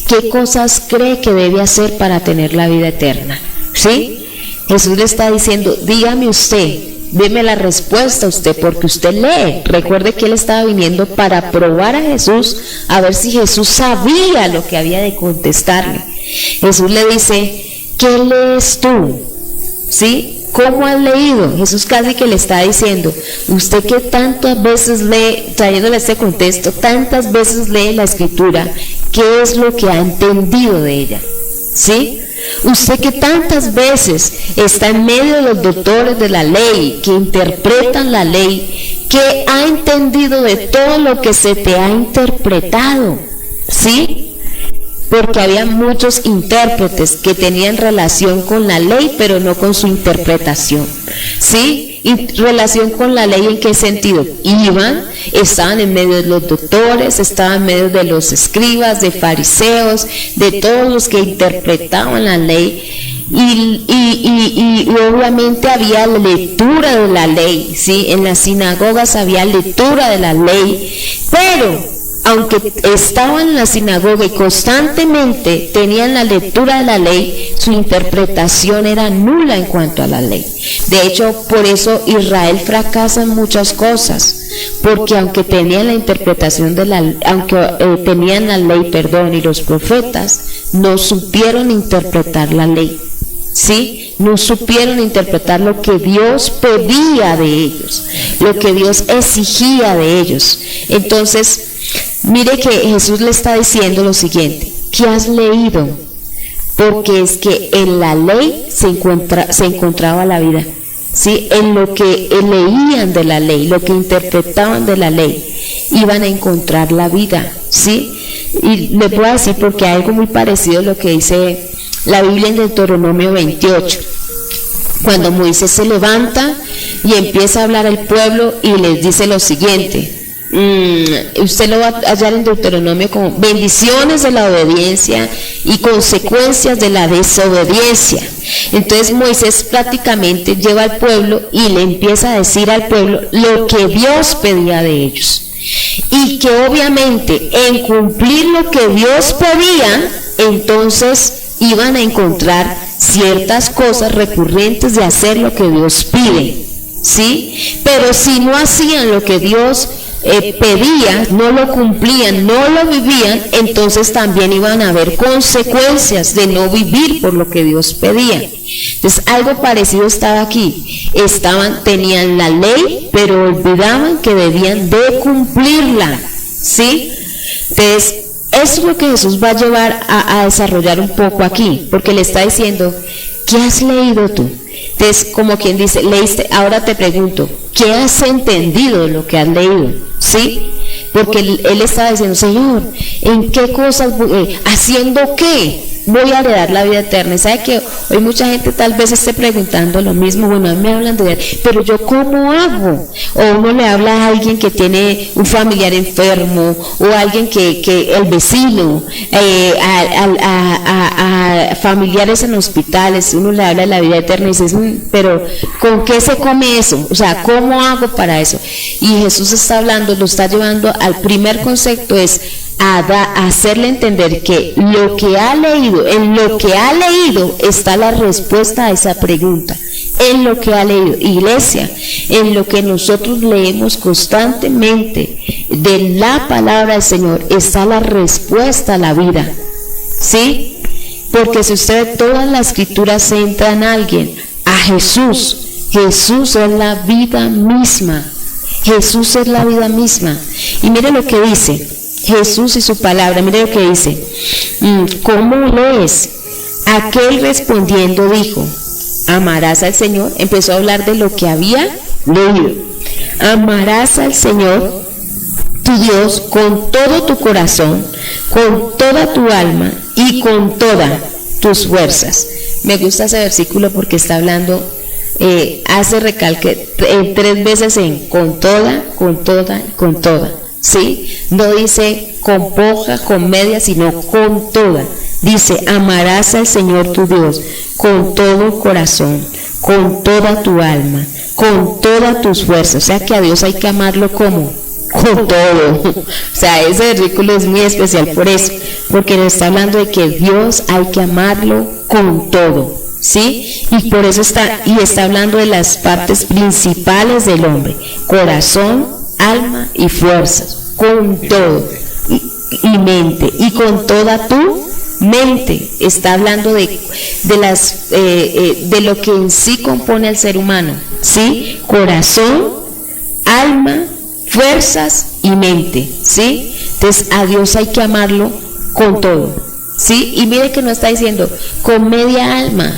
¿qué cosas cree que debe hacer para tener la vida eterna? ¿Sí? Jesús le está diciendo, dígame usted, deme la respuesta a usted, porque usted lee. Recuerde que él estaba viniendo para probar a Jesús, a ver si Jesús sabía lo que había de contestarle. Jesús le dice, ¿qué lees tú? ¿Sí? ¿Cómo has leído? Jesús casi que le está diciendo, usted que tantas veces lee, trayéndole este contexto, tantas veces lee la escritura, ¿qué es lo que ha entendido de ella? ¿Sí? Usted que tantas veces está en medio de los doctores de la ley, que interpretan la ley, ¿qué ha entendido de todo lo que se te ha interpretado? ¿Sí? Porque había muchos intérpretes que tenían relación con la ley, pero no con su interpretación, ¿sí? Y relación con la ley, ¿en qué sentido? Estaban en medio de los doctores, estaban en medio de los escribas, de fariseos, de todos los que interpretaban la ley, y obviamente había lectura de la ley, ¿sí? En las sinagogas había lectura de la ley, pero aunque estaban en la sinagoga y constantemente tenían la lectura de la ley, su interpretación era nula en cuanto a la ley. De hecho, por eso Israel fracasa en muchas cosas, porque aunque tenían la interpretación de tenían la ley, y los profetas, no supieron interpretar la ley. ¿Sí? No supieron interpretar lo que Dios pedía de ellos, lo que Dios exigía de ellos. Entonces, mire que Jesús le está diciendo lo siguiente, ¿qué has leído? Porque es que en la ley se encontraba la vida. ¿sí? En lo que leían de la ley, lo que interpretaban de la ley, iban a encontrar la vida, ¿sí? Y les voy a decir porque hay algo muy parecido a lo que dice la Biblia en Deuteronomio 28. Cuando Moisés se levanta y empieza a hablar al pueblo y les dice lo siguiente. Usted lo va a hallar en Deuteronomio como bendiciones de la obediencia y consecuencias de la desobediencia. Entonces Moisés prácticamente lleva al pueblo y le empieza a decir al pueblo lo que Dios pedía de ellos, y que obviamente en cumplir lo que Dios pedía, entonces iban a encontrar ciertas cosas recurrentes de hacer lo que Dios pide, ¿sí? Pero si no hacían lo que Dios pedía, no lo cumplían, no lo vivían, entonces también iban a haber consecuencias de no vivir por lo que Dios pedía. Entonces algo parecido estaba aquí. Tenían la ley, pero olvidaban que debían de cumplirla, ¿sí? Entonces eso es lo que Jesús va a llevar a desarrollar un poco aquí, porque le está diciendo, ¿qué has leído tú? Entonces, como quien dice, leíste, ahora te pregunto, ¿qué has entendido de lo que has leído? ¿Sí? Porque él estaba diciendo, Señor, ¿en qué cosas, haciendo qué voy a heredar la vida eterna? Y sabe que hoy mucha gente tal vez esté preguntando lo mismo, bueno, a mí me hablan de, pero yo ¿cómo hago? O uno le habla a alguien que tiene un familiar enfermo, o alguien que el vecino, a familiares en hospitales, uno le habla de la vida eterna y dice, pero ¿con qué se come eso? O sea, ¿cómo hago para eso? Y Jesús está hablando, lo está llevando al primer concepto, es a hacerle entender que lo que ha leído, en lo que ha leído está la respuesta a esa pregunta, en lo que ha leído. Iglesia, en lo que nosotros leemos constantemente de la palabra del Señor está la respuesta a la vida, ¿sí? Porque si usted ve todas las escrituras centra en alguien, a Jesús. Jesús es la vida misma. Jesús es la vida misma. Y mire lo que dice Jesús y su palabra, mire lo que dice. ¿Cómo lees? Aquel respondiendo dijo, amarás al Señor. Empezó a hablar de lo que había leído. Amarás al Señor tu Dios con todo tu corazón, con toda tu alma y con todas tus fuerzas. Me gusta ese versículo porque está hablando, hace recalque 3 veces en con toda, ¿sí? No dice con poca, con media, sino con toda. Dice, amarás al Señor tu Dios con todo el corazón, con toda tu alma, con todas tus fuerzas. O sea que a Dios hay que amarlo como con todo. O sea, ese versículo es muy especial por eso, porque nos está hablando de que Dios hay que amarlo con todo, ¿sí? Y por eso está hablando de las partes principales del hombre: corazón, alma y fuerzas, con todo, y mente, y con toda tu mente. Está hablando de lo que en sí compone al ser humano, ¿sí? Corazón, alma, fuerzas y mente, ¿sí? Entonces a Dios hay que amarlo con todo, ¿sí? Y mire que no está diciendo con media alma,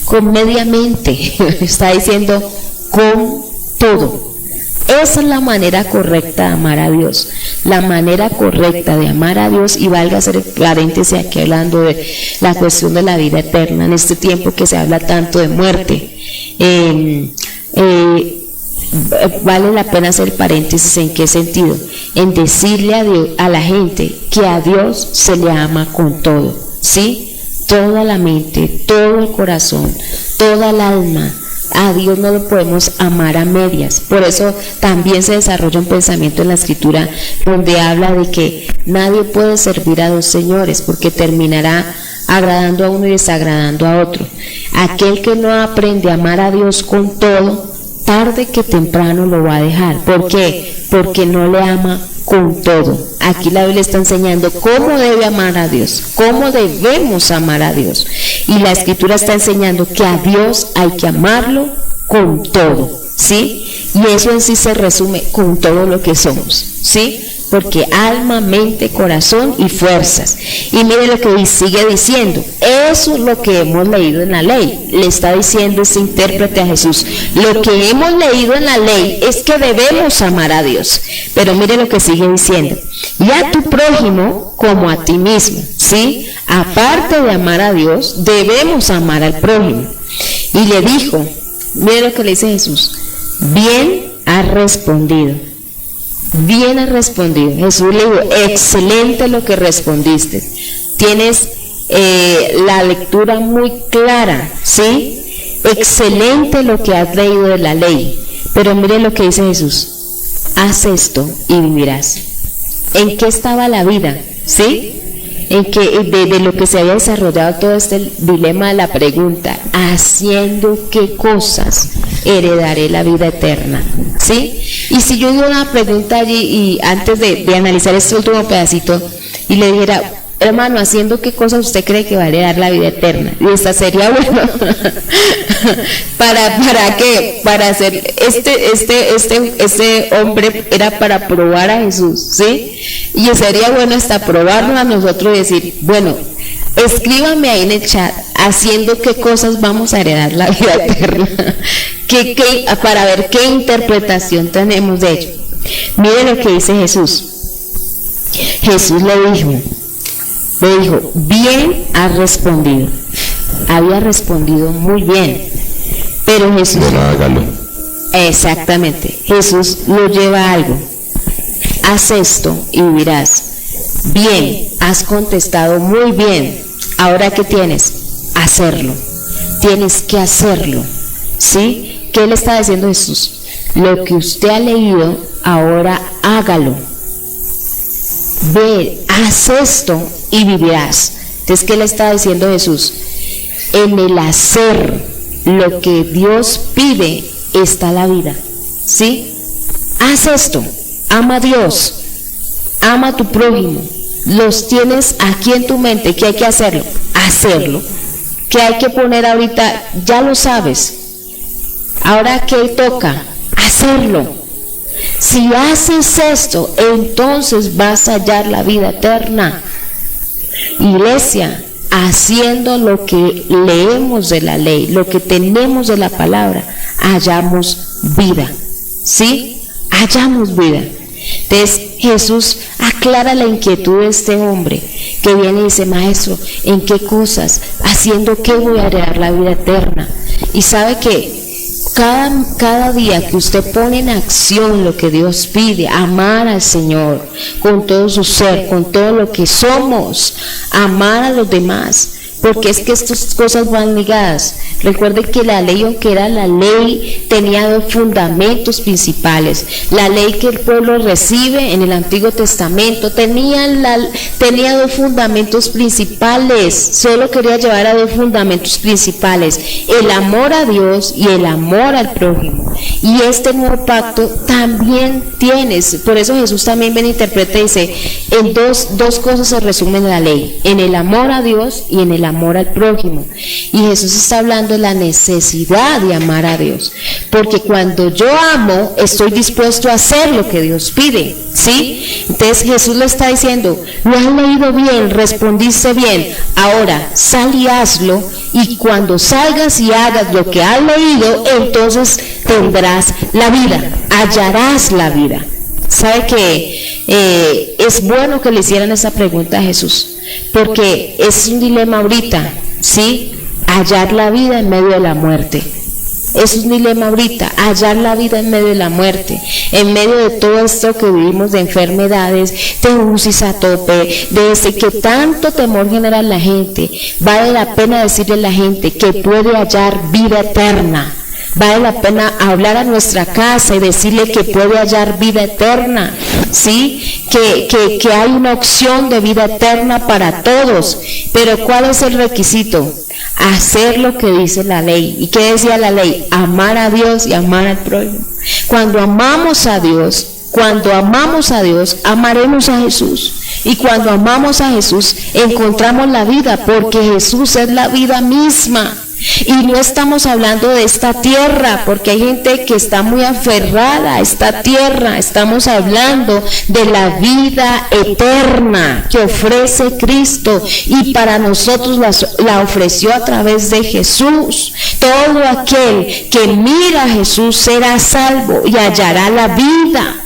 con media mente, está diciendo con todo. Esa es la manera correcta de amar a Dios, la manera correcta de amar a Dios. Y valga hacer paréntesis aquí hablando de la cuestión de la vida eterna, en este tiempo que se habla tanto de muerte. Vale la pena hacer paréntesis. ¿En qué sentido? En decirle a la gente que a Dios se le ama con todo, ¿sí? Toda la mente, todo el corazón, toda el alma. A Dios no lo podemos amar a medias. Por eso también se desarrolla un pensamiento en la Escritura donde habla de que nadie puede servir a 2 señores, porque terminará agradando a uno y desagradando a otro. Aquel que no aprende a amar a Dios con todo, tarde que temprano lo va a dejar. ¿Por qué? Porque no le ama con todo. Aquí la Biblia está enseñando cómo debe amar a Dios, cómo debemos amar a Dios. Y la Escritura está enseñando que a Dios hay que amarlo con todo, ¿sí? Y eso en sí se resume con todo lo que somos, ¿sí? porque alma, mente, corazón y fuerzas. Y mire lo que sigue diciendo, eso es lo que hemos leído en la ley, le está diciendo este intérprete a Jesús. Lo que hemos leído en la ley es que debemos amar a Dios, pero mire lo que sigue diciendo, y a tu prójimo como a ti mismo, ¿sí? Aparte de amar a Dios, debemos amar al prójimo. Y le dijo, mire lo que le dice Jesús, bien has respondido. Bien has respondido. Jesús le dijo, excelente lo que respondiste. Tienes la lectura muy clara, ¿sí? Excelente lo que has leído de la ley. Pero mire lo que dice Jesús, haz esto y vivirás. ¿En qué estaba la vida? ¿Sí? En que de lo que se había desarrollado todo este dilema de la pregunta, haciendo qué cosas heredaré la vida eterna, ¿sí? Y si yo digo una pregunta allí y antes de analizar este último pedacito y le dijera, hermano, haciendo qué cosas usted cree que va a heredar la vida eterna, y esta sería bueno ¿para qué? Para hacer este hombre era para probar a Jesús, ¿sí? Y sería bueno hasta probarnos a nosotros y decir, bueno, escríbame ahí en el chat, haciendo qué cosas vamos a heredar la vida eterna, para ver qué interpretación tenemos de ello. Mire lo que dice Jesús. Jesús le dijo, bien has respondido. Había respondido muy bien, pero Jesús, bueno, hágalo. Exactamente, Jesús lo lleva a algo, haz esto y vivirás. Bien, has contestado muy bien. Ahora, ¿qué tienes? Hacerlo. Tienes que hacerlo, ¿sí? ¿Qué le está diciendo Jesús? Lo que usted ha leído, ahora hágalo. Ve, haz esto y vivirás. Entonces, ¿qué le está diciendo Jesús? En el hacer lo que Dios pide está la vida, ¿sí? Haz esto, ama a Dios, ama a tu prójimo, los tienes aquí en tu mente. ¿Qué hay que hacerlo? Hacerlo. ¿Qué hay que poner ahorita? Ya lo sabes. Ahora, ¿qué toca? Hacerlo. Si haces esto, entonces vas a hallar la vida eterna. Iglesia, haciendo lo que leemos de la ley, lo que tenemos de la palabra, hallamos vida, ¿sí? Hallamos vida. Entonces Jesús aclara la inquietud de este hombre que viene y dice, maestro, ¿en qué cosas? ¿Haciendo qué voy a heredar la vida eterna? Y sabe que cada día que usted pone en acción lo que Dios pide, amar al Señor con todo su ser, con todo lo que somos, amar a los demás, porque es que estas cosas van ligadas. Recuerde que la ley, aunque era la ley, tenía dos fundamentos principales. La ley que el pueblo recibe en el Antiguo Testamento tenía dos fundamentos principales. Solo quería llevar a dos fundamentos principales: el amor a Dios y el amor al prójimo. Y este nuevo pacto también tienes. Por eso Jesús también viene e interpreta y dice, en dos cosas se resume la ley: en el amor a Dios y en el amor al prójimo. Y Jesús está hablando de la necesidad de amar a Dios, porque cuando yo amo, estoy dispuesto a hacer lo que Dios pide, ¿sí? Entonces Jesús le está diciendo, lo has leído bien, respondiste bien, ahora sal y hazlo, y cuando salgas y hagas lo que has leído, entonces tendrás la vida, hallarás la vida. ¿Sabe que es bueno que le hicieran esa pregunta a Jesús? Porque es un dilema ahorita, ¿sí? Hallar la vida en medio de la muerte. Es un dilema ahorita, hallar la vida en medio de la muerte, en medio de todo esto que vivimos de enfermedades, de UCIs a tope, de ese que tanto temor genera en la gente. Vale la pena decirle a la gente que puede hallar vida eterna. Vale la pena hablar a nuestra casa y decirle que puede hallar vida eterna, ¿sí? Que hay una opción de vida eterna para todos. Pero ¿cuál es el requisito? Hacer lo que dice la ley. ¿Y qué decía la ley? Amar a Dios y amar al prójimo. Cuando amamos a Dios, amaremos a Jesús. Y cuando amamos a Jesús, encontramos la vida, porque Jesús es la vida misma. Y no estamos hablando de esta tierra, porque hay gente que está muy aferrada a esta tierra. Estamos hablando de la vida eterna que ofrece Cristo, y para nosotros la ofreció a través de Jesús. Todo aquel que mira a Jesús será salvo y hallará la vida.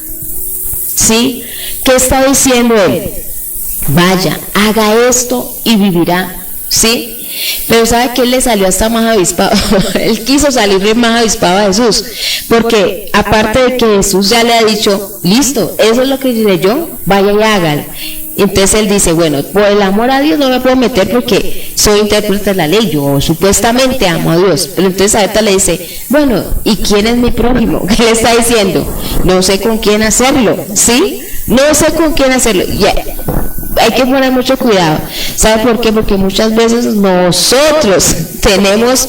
¿Sí? ¿Qué está diciendo él? Vaya, haga esto y vivirá. ¿Sí? Pero ¿sabe que él le salió hasta más avispado? Él quiso salirle más avispado a Jesús, porque aparte de que Jesús ya le ha dicho, listo, eso es lo que diré yo, vaya y hágalo. Entonces él dice, bueno, por el amor a Dios no me puedo meter porque soy intérprete de la ley, yo supuestamente amo a Dios. Pero entonces ahorita le dice, bueno, ¿y quién es mi prójimo? ¿Qué le está diciendo? No sé con quién hacerlo, ¿sí? No sé con quién hacerlo. Hay que poner mucho cuidado. ¿Sabe por qué? Porque muchas veces nosotros tenemos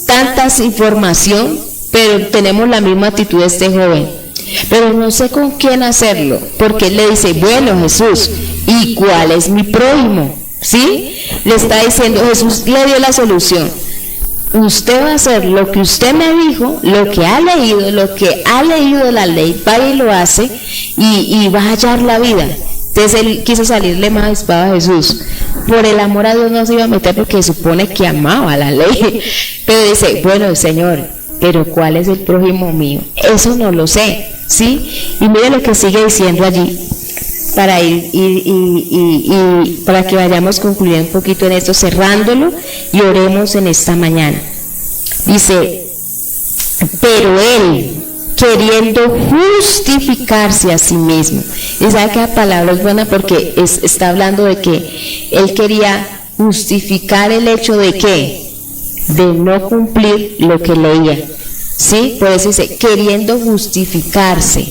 tantas información, pero tenemos la misma actitud de este joven. Pero no sé con quién hacerlo, porque él le dice, bueno, Jesús, ¿y cuál es mi prójimo? ¿Sí? Le está diciendo, Jesús le dio la solución. Usted va a hacer lo que usted me dijo, lo que ha leído de la ley, va y lo hace, y va a hallar la vida. Entonces él quiso salirle más avispado a Jesús. Por el amor a Dios no se iba a meter porque supone que amaba la ley. Pero dice, bueno, Señor, pero ¿cuál es el prójimo mío? Eso no lo sé, ¿sí? Y mire lo que sigue diciendo allí, para ir y para que vayamos concluyendo un poquito en esto, cerrándolo, y oremos en esta mañana. Dice, pero él, queriendo justificarse a sí mismo. Y sabe que la palabra es buena porque está hablando de que él quería justificar el hecho de que de no cumplir lo que leía. ¿Sí? Por eso dice, queriendo justificarse.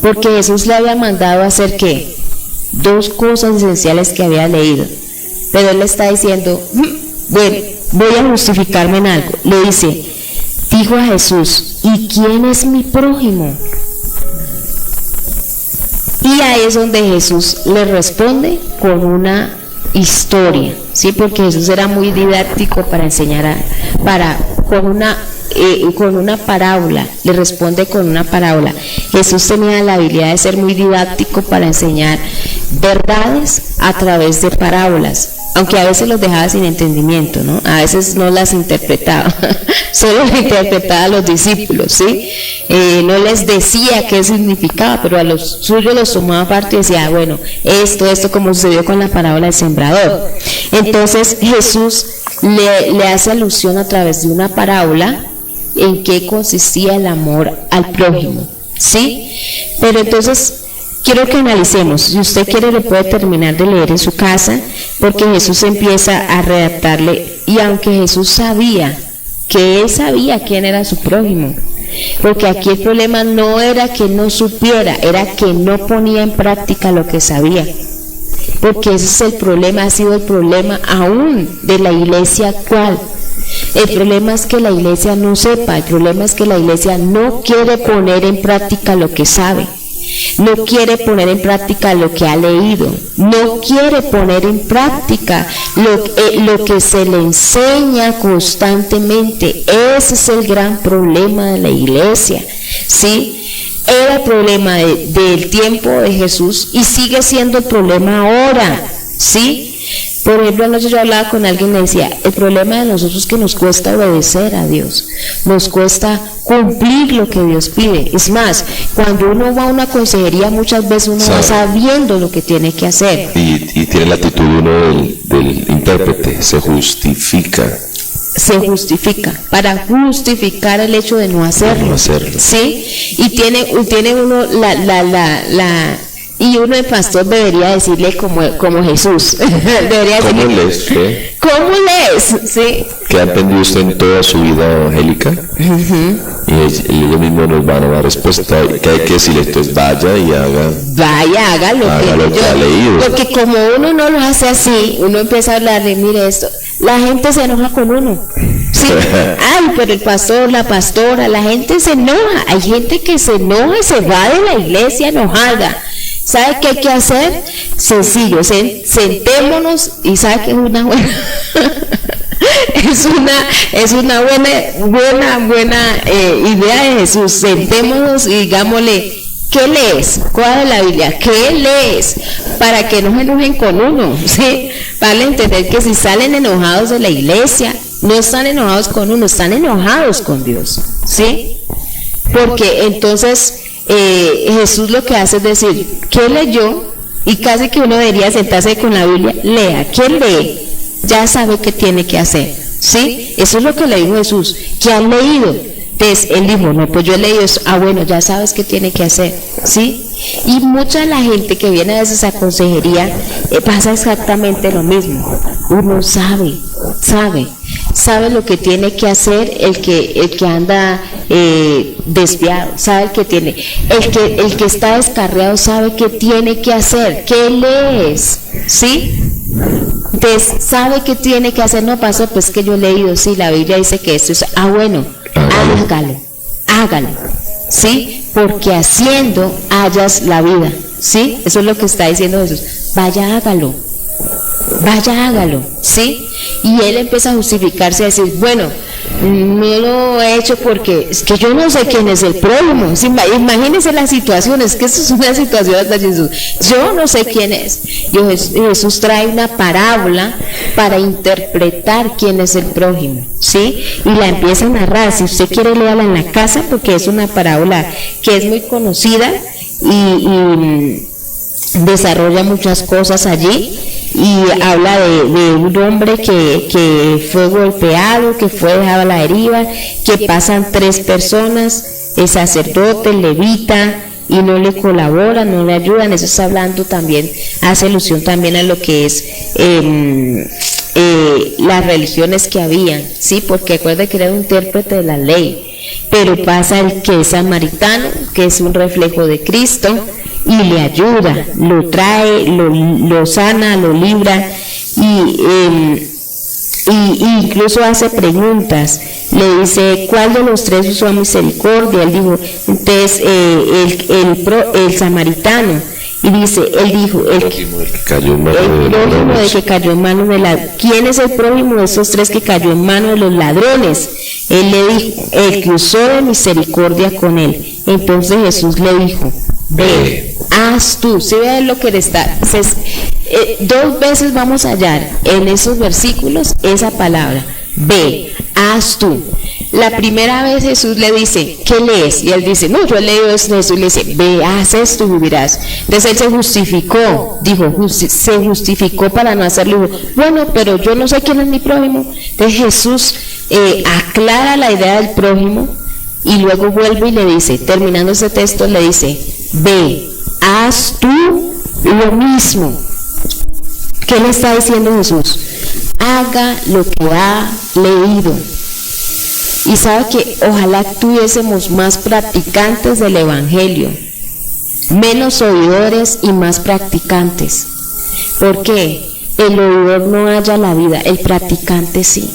Porque Jesús le había mandado a hacer ¿qué? Dos cosas esenciales que había leído. Pero él le está diciendo, bueno, voy a justificarme en algo. Le dice, dijo a Jesús, ¿y quién es mi prójimo? Y ahí es donde Jesús le responde con una historia, ¿sí? Porque Jesús era muy didáctico para enseñar, con una parábola, le responde con una parábola. Jesús tenía la habilidad de ser muy didáctico para enseñar verdades a través de parábolas, aunque a veces los dejaba sin entendimiento, ¿no? A veces no las interpretaba, solo las interpretaba a los discípulos, ¿sí? No les decía qué significaba, pero a los suyos los tomaba aparte y decía, bueno, esto como sucedió con la parábola del sembrador. Entonces Jesús le hace alusión a través de una parábola en qué consistía el amor al prójimo, ¿sí? Pero entonces quiero que analicemos. Si usted quiere lo puede terminar de leer en su casa, porque Jesús empieza a redactarle, y aunque Jesús sabía que él sabía quién era su prójimo, porque aquí el problema no era que no supiera, era que no ponía en práctica lo que sabía, porque ese es el problema, ha sido el problema aún de la iglesia actual. El problema es que la iglesia no sepa, el problema es que la iglesia no quiere poner en práctica lo que sabe. No quiere poner en práctica lo que ha leído, no quiere poner en práctica lo que se le enseña constantemente. Ese es el gran problema de la iglesia, ¿sí? Era el problema del tiempo de Jesús y sigue siendo el problema ahora, ¿sí? Por ejemplo, anoche yo hablaba con alguien y me decía, el problema de nosotros es que nos cuesta obedecer a Dios, nos cuesta cumplir lo que Dios pide. Es más, cuando uno va a una consejería, muchas veces uno va sabiendo lo que tiene que hacer. Y tiene la actitud uno del intérprete, se justifica, para justificar el hecho de no hacerlo. ¿Sí? Y tiene uno y uno, el pastor, debería decirle como Jesús. Debería decirle, ¿Cómo lees? ¿Sí? ¿Qué ha aprendido usted en toda su vida evangélica? Y ellos mismos nos van a dar respuesta. ¿Qué hay que decirle? Entonces vaya y haga lo que ha leído. Porque como uno no lo hace así, uno empieza a hablarle, mire esto, la gente se enoja con uno. Sí, ay, pero el pastor, la pastora, la gente se enoja. Hay gente que se enoja y se va de la iglesia enojada. ¿Sabe qué hay que hacer? Sencillo, sentémonos, y ¿sabe qué es una buena? es una buena idea de Jesús. Sentémonos y digámosle, ¿qué lees? ¿Cuál es la Biblia? ¿Qué lees? Para que no se enojen con uno, ¿sí? Vale entender que si salen enojados de la iglesia, no están enojados con uno, están enojados con Dios, ¿sí? Porque entonces Jesús lo que hace es decir, ¿qué leyó? Y casi que uno debería sentarse con la Biblia, lea, ¿quién lee? Ya sabe qué tiene que hacer, ¿sí? Eso es lo que le dijo Jesús, ¿qué han leído? Entonces él dijo, no, pues yo he leído eso, bueno, ya sabes qué tiene que hacer, ¿sí? Y mucha de la gente que viene a veces a consejería pasa exactamente lo mismo. Uno sabe lo que tiene que hacer el que anda desviado, sabe el que tiene, el que está descarriado sabe qué tiene que hacer, qué lees, ¿sí? Entonces sabe qué tiene que hacer. No pasa, pues que yo he leído, sí, la Biblia dice que esto es, bueno, hágalo, ¿sí? Porque haciendo hallas la vida, ¿sí? Eso es lo que está diciendo Jesús. Vaya, hágalo, ¿sí? Y él empieza a justificarse, a decir, bueno, no lo he hecho porque es que yo no sé quién es el prójimo. ¿Sí? Imagínense la situación, es que esto es una situación hasta Jesús. Yo no sé quién es. Y Jesús trae una parábola para interpretar quién es el prójimo, ¿sí? Y la empieza a narrar. Si usted quiere, léala en la casa, porque es una parábola que es muy conocida y desarrolla muchas cosas allí. Y habla de un hombre que fue golpeado, que fue dejado a la deriva, que pasan 3 personas, el sacerdote, el levita, y no le colaboran, no le ayudan. Eso está hablando también, hace alusión también a lo que es las religiones que habían, ¿sí? Porque acuerda que era un intérprete de la ley. Pero pasa el que es samaritano, que es un reflejo de Cristo, y le ayuda, lo trae, lo sana, lo libra, y incluso hace preguntas. Le dice, ¿cuál de los 3 usó misericordia? Él dijo, entonces el samaritano, y dice, él dijo, el prójimo de que cayó en manos de ladrones. ¿Quién es el prójimo de esos 3 que cayó en manos de los ladrones? Él le dijo, el que usó de misericordia con él. Entonces Jesús le dijo, ve, haz tú. ¿Sí ve lo que está? 2 veces vamos a hallar en esos versículos esa palabra, ve, haz tú. La primera vez Jesús le dice, ¿qué lees? Y él dice, no, yo he leído esto. Jesús le dice, ve, haz esto y vivirás. Entonces él se justificó, se justificó para no hacerlo. Bueno, pero yo no sé quién es mi prójimo. Entonces Jesús aclara la idea del prójimo y luego vuelve y le dice, terminando ese texto, le dice, ve, haz tú lo mismo. ¿Qué le está diciendo Jesús? Haga lo que ha leído. Y sabe que ojalá tuviésemos más practicantes del Evangelio, menos oidores y más practicantes. ¿Por qué? El oidor no halla la vida, el practicante sí.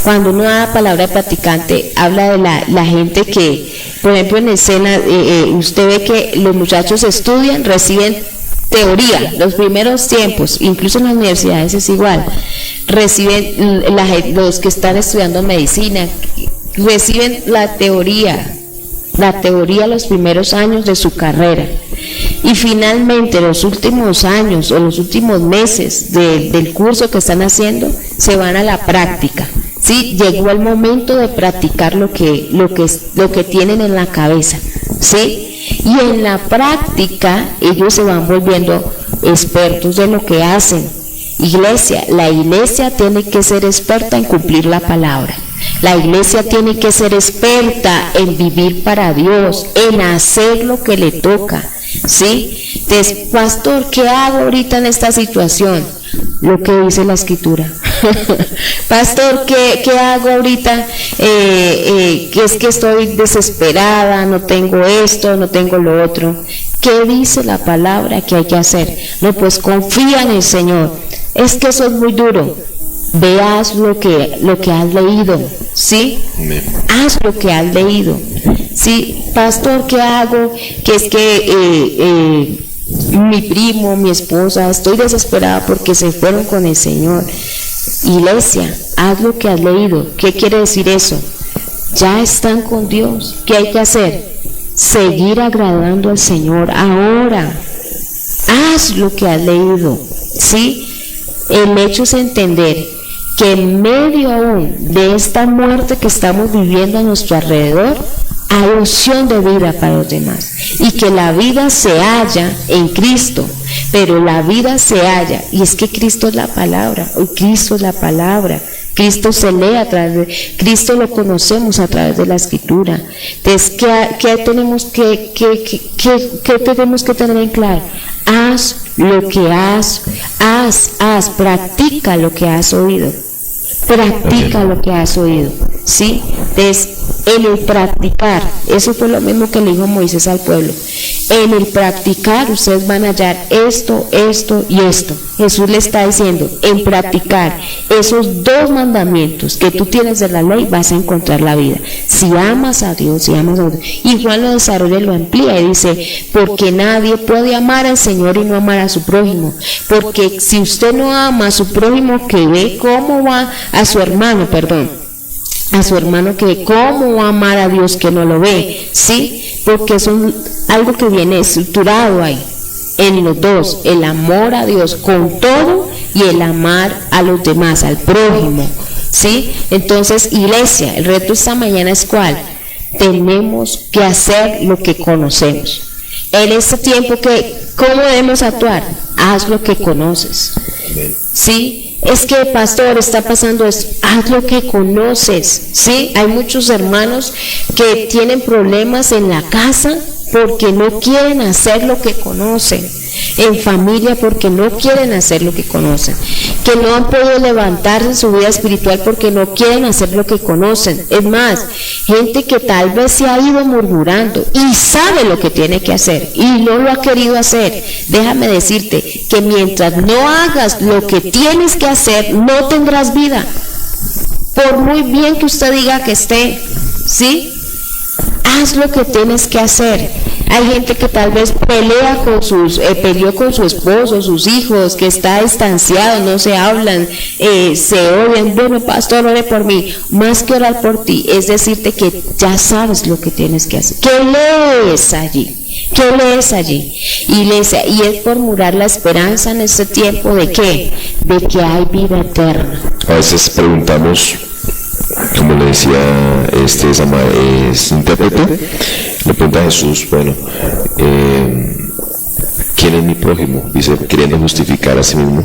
Cuando uno da la palabra de practicante, habla de la gente que, por ejemplo, en escena, usted ve que los muchachos estudian, reciben teoría, los primeros tiempos, incluso en las universidades es igual, reciben los que están estudiando medicina, reciben la teoría los primeros años de su carrera, y finalmente los últimos años o los últimos meses del curso que están haciendo se van a la práctica. Sí, llegó el momento de practicar lo que tienen en la cabeza, ¿sí? Y en la práctica ellos se van volviendo expertos de lo que hacen. La iglesia tiene que ser experta en cumplir la palabra. La iglesia tiene que ser experta en vivir para Dios, en hacer lo que le toca, ¿sí? Entonces, pastor, ¿qué hago ahorita en esta situación? Lo que dice la Escritura. Pastor, ¿qué hago ahorita? Que es que estoy desesperada, no tengo esto, no tengo lo otro. ¿Qué dice la palabra que hay que hacer? No, pues confía en el Señor. Es que eso es muy duro. Veas lo que has leído, ¿sí? Haz lo que has leído, ¿sí? Pastor, ¿qué hago? Que es que mi primo, mi esposa, estoy desesperada porque se fueron con el Señor. Iglesia, haz lo que has leído. ¿Qué quiere decir eso? Ya están con Dios. ¿Qué hay que hacer? Seguir agradando al Señor ahora. Haz lo que has leído, ¿sí? El hecho es entender que en medio aún de esta muerte que estamos viviendo a nuestro alrededor, hay opción de vida para los demás, y que la vida se halla en Cristo, pero la vida se halla, y es que Cristo es la palabra, hoy Cristo es la palabra. Cristo se lee a través de Cristo, lo conocemos a través de la Escritura. Entonces, ¿qué tenemos que tenemos que tener en claro? Haz lo que practica lo que has oído. Practica lo que has oído, ¿sí? Entonces, en el practicar, eso fue lo mismo que le dijo Moisés al pueblo. En el practicar, ustedes van a hallar esto, esto y esto. Jesús le está diciendo, en practicar esos dos mandamientos que tú tienes de la ley, vas a encontrar la vida. Si amas a Dios, si amas a Dios. Y Juan lo desarrolla y lo amplía y dice, porque nadie puede amar al Señor y no amar a su prójimo. Porque si usted no ama a su prójimo, que ve cómo va a su hermano, a su hermano, que ve cómo va a amar a Dios que no lo ve, ¿sí? Porque es algo que viene estructurado ahí, en los dos, el amor a Dios con todo y el amar a los demás, al prójimo, ¿sí? Entonces, iglesia, el reto esta mañana es ¿cuál? Tenemos que hacer lo que conocemos. En este tiempo, ¿cómo debemos actuar? Haz lo que conoces, ¿sí? Es que, pastor, está pasando esto. Haz lo que conoces, ¿sí? Hay muchos hermanos que tienen problemas en la casa porque no quieren hacer lo que conocen, en familia porque no quieren hacer lo que conocen, que no han podido levantarse en su vida espiritual porque no quieren hacer lo que conocen. Es más, gente que tal vez se ha ido murmurando y sabe lo que tiene que hacer y no lo ha querido hacer. Déjame decirte que mientras no hagas lo que tienes que hacer, no tendrás vida. Por muy bien que usted diga que esté, ¿sí? Haz lo que tienes que hacer. Hay gente que tal vez peleó con su esposo, sus hijos, que está distanciado, no se hablan, se odian. Bueno, pastor, ore por mí. Más que orar por ti, es decirte que ya sabes lo que tienes que hacer. ¿Qué lees allí? ¿Qué lees allí? Iglesia, y es formular la esperanza en este tiempo de ¿qué? De que hay vida eterna. A veces preguntamos, como le decía este intérprete, le pregunta a Jesús, bueno, ¿quién es mi prójimo? Dice, queriendo justificar a sí mismo.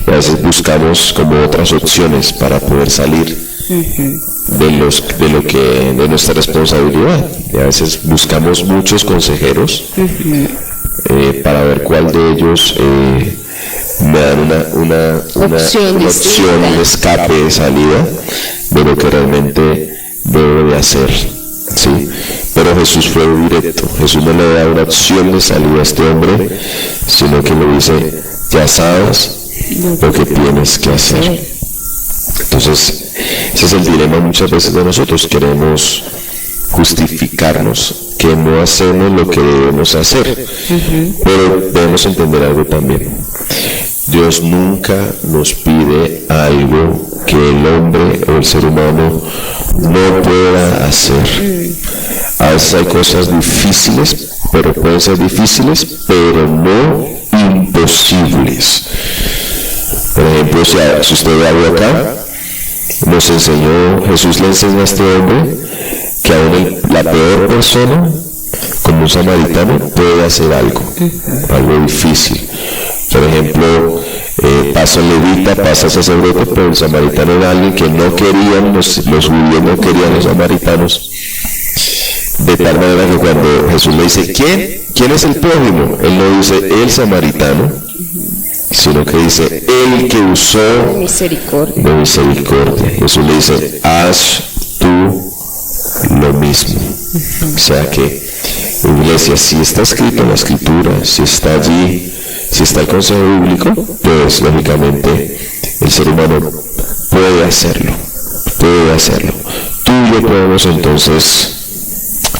Y a veces buscamos como otras opciones para poder salir de nuestra responsabilidad. Y a veces buscamos muchos consejeros para ver cuál de ellos me dan una opción, un escape de salida de lo que realmente debo de hacer, ¿sí? Pero Jesús fue directo. Jesús no le da una opción de salida a este hombre, sino que le dice, ya sabes lo que tienes que hacer. Entonces, ese es el dilema muchas veces de nosotros. Queremos justificarnos que no hacemos lo que debemos hacer, pero debemos entender algo también. Dios nunca nos pide algo que el hombre o el ser humano no pueda hacer. A veces hay cosas difíciles, pero pueden ser difíciles, pero no imposibles. Por ejemplo, si usted ve algo acá, Jesús le enseña a este hombre que aún la peor persona, como un samaritano, puede hacer algo difícil. Por ejemplo, pasa el levita, pasa el sacerdote, pero el samaritano era alguien que no querían, los judíos no querían los samaritanos, de tal manera que cuando Jesús le dice, ¿quién es el prójimo? Él no dice el samaritano, sino que dice el que usó de misericordia. Jesús le dice, haz tú lo mismo. O sea que, iglesia, si está escrito en la Escritura, si está allí, si está el consejo bíblico, pues lógicamente el ser humano puede hacerlo. Tú y yo podemos entonces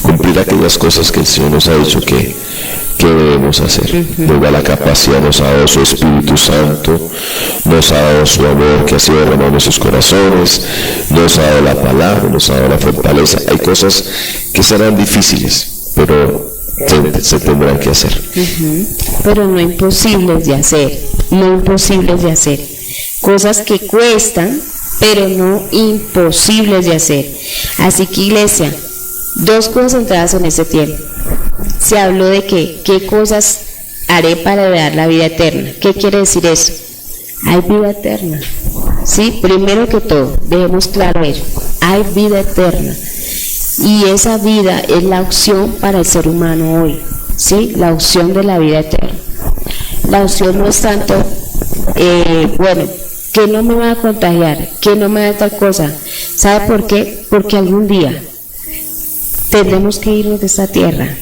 cumplir aquellas cosas que el Señor nos ha dicho que ¿qué debemos hacer? Nos da la capacidad, nos ha dado su Espíritu Santo, nos ha dado su amor que ha sido derramado en nuestros corazones, nos ha dado la palabra, nos ha dado la fortaleza. Hay cosas que serán difíciles, pero se tendrán que hacer. Pero no imposibles de hacer, no imposibles de hacer. Cosas que cuestan, pero no imposibles de hacer. Así que, iglesia, dos cosas centradas en este tiempo. Se habló de qué cosas haré para heredar la vida eterna. ¿Qué quiere decir eso? Hay vida eterna. ¿Sí? Primero que todo, dejemos claro ello. Hay vida eterna. Y esa vida es la opción para el ser humano hoy. ¿Sí? La opción de la vida eterna. La opción no es tanto, que no me va a contagiar, que no me va a dar tal cosa. ¿Sabe por qué? Porque algún día tendremos que irnos de esta tierra.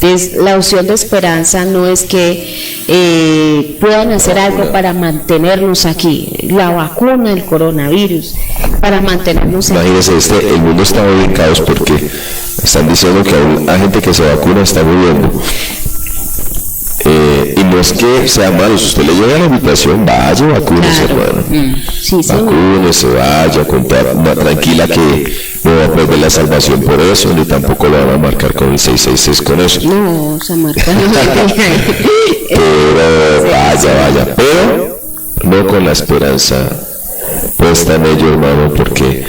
Entonces, la opción de esperanza no es que puedan hacer algo para mantenernos aquí, la vacuna del coronavirus, para mantenernos aquí. Imagínense, el mundo está hoy en caos porque están diciendo que hay gente que se vacuna está muriendo. Y no es que sea malo, si usted le llega a la invitación, vaya, vacúnese, hermano. Sí, vacúnese, vaya, tranquila que no va a perder la salvación por eso, ni tampoco lo van a marcar con el 666 con eso. No, se marca. Pero vaya, pero no con la esperanza puesta en ello, hermano, porque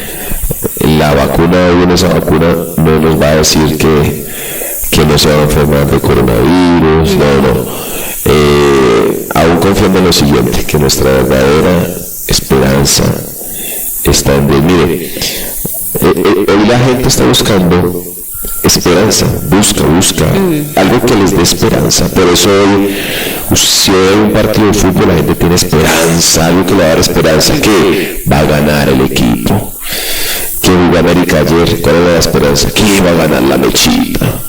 la vacuna, hoy en esa vacuna no nos va a decir que no se va a enfermar de coronavirus, no. Aún confiando en lo siguiente, que nuestra verdadera esperanza está en Dios. Mire, hoy la gente está buscando esperanza, busca algo que les dé esperanza. Por eso hoy, si hoy hay un partido de fútbol, la gente tiene esperanza, algo que le va a dar esperanza, que va a ganar el equipo. Que jugó América ayer, ¿cuál era la esperanza? Que iba a ganar la Mechita,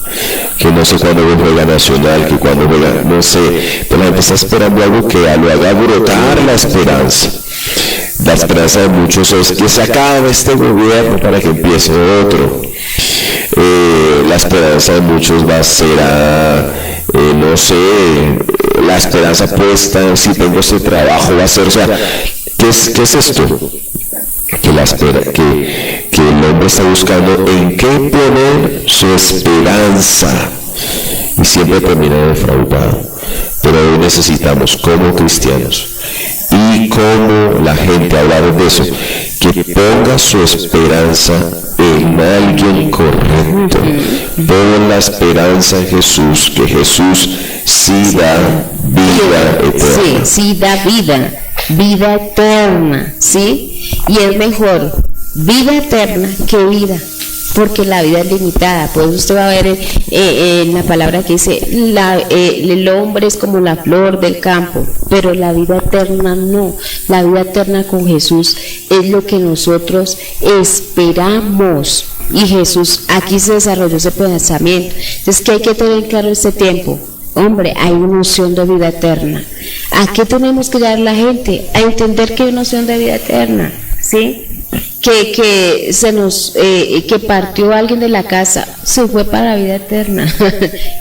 que no sé cuándo juega Nacional, que cuando juega, no sé, pero la gente está esperando algo que lo haga brotar la esperanza. La esperanza de muchos es que se acabe este gobierno para que empiece otro. La esperanza de muchos va a ser no sé, la esperanza puesta en si tengo este trabajo va a ser, o sea, ¿qué es esto? Que el hombre está buscando en qué poner su esperanza y siempre termina defraudado. Pero hoy necesitamos, como cristianos y como la gente, hablar de eso, que ponga su esperanza en alguien correcto. Pon la esperanza en Jesús, que Jesús sí da vida eterna. Sí, da vida eterna, ¿sí? Y es mejor vida eterna que vida, porque la vida es limitada. Pues usted va a ver en la palabra que dice, el hombre es como la flor del campo, pero la vida eterna no. La vida eterna con Jesús es lo que nosotros esperamos. Y Jesús, aquí se desarrolló ese pensamiento. Entonces, ¿qué hay que tener claro este tiempo? Hombre, hay una noción de vida eterna. ¿A qué tenemos que llevar a la gente? A entender que hay una noción de vida eterna, ¿sí? Que se nos que partió alguien de la casa, se fue para la vida eterna.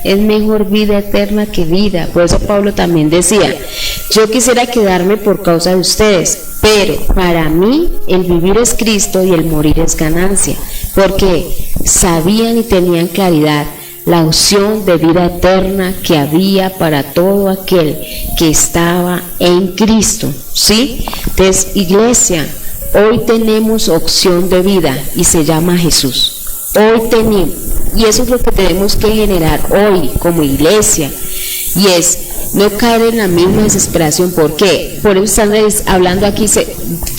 Es mejor vida eterna que vida. Por eso Pablo también decía, yo quisiera quedarme por causa de ustedes, pero para mí el vivir es Cristo y el morir es ganancia, porque sabían y tenían claridad la opción de vida eterna que había para todo aquel que estaba en Cristo, ¿sí? Entonces, iglesia, hoy tenemos opción de vida y se llama Jesús. Hoy tenemos, y eso es lo que tenemos que generar hoy como iglesia, y es no caer en la misma desesperación. ¿Por qué? Por eso están hablando aquí,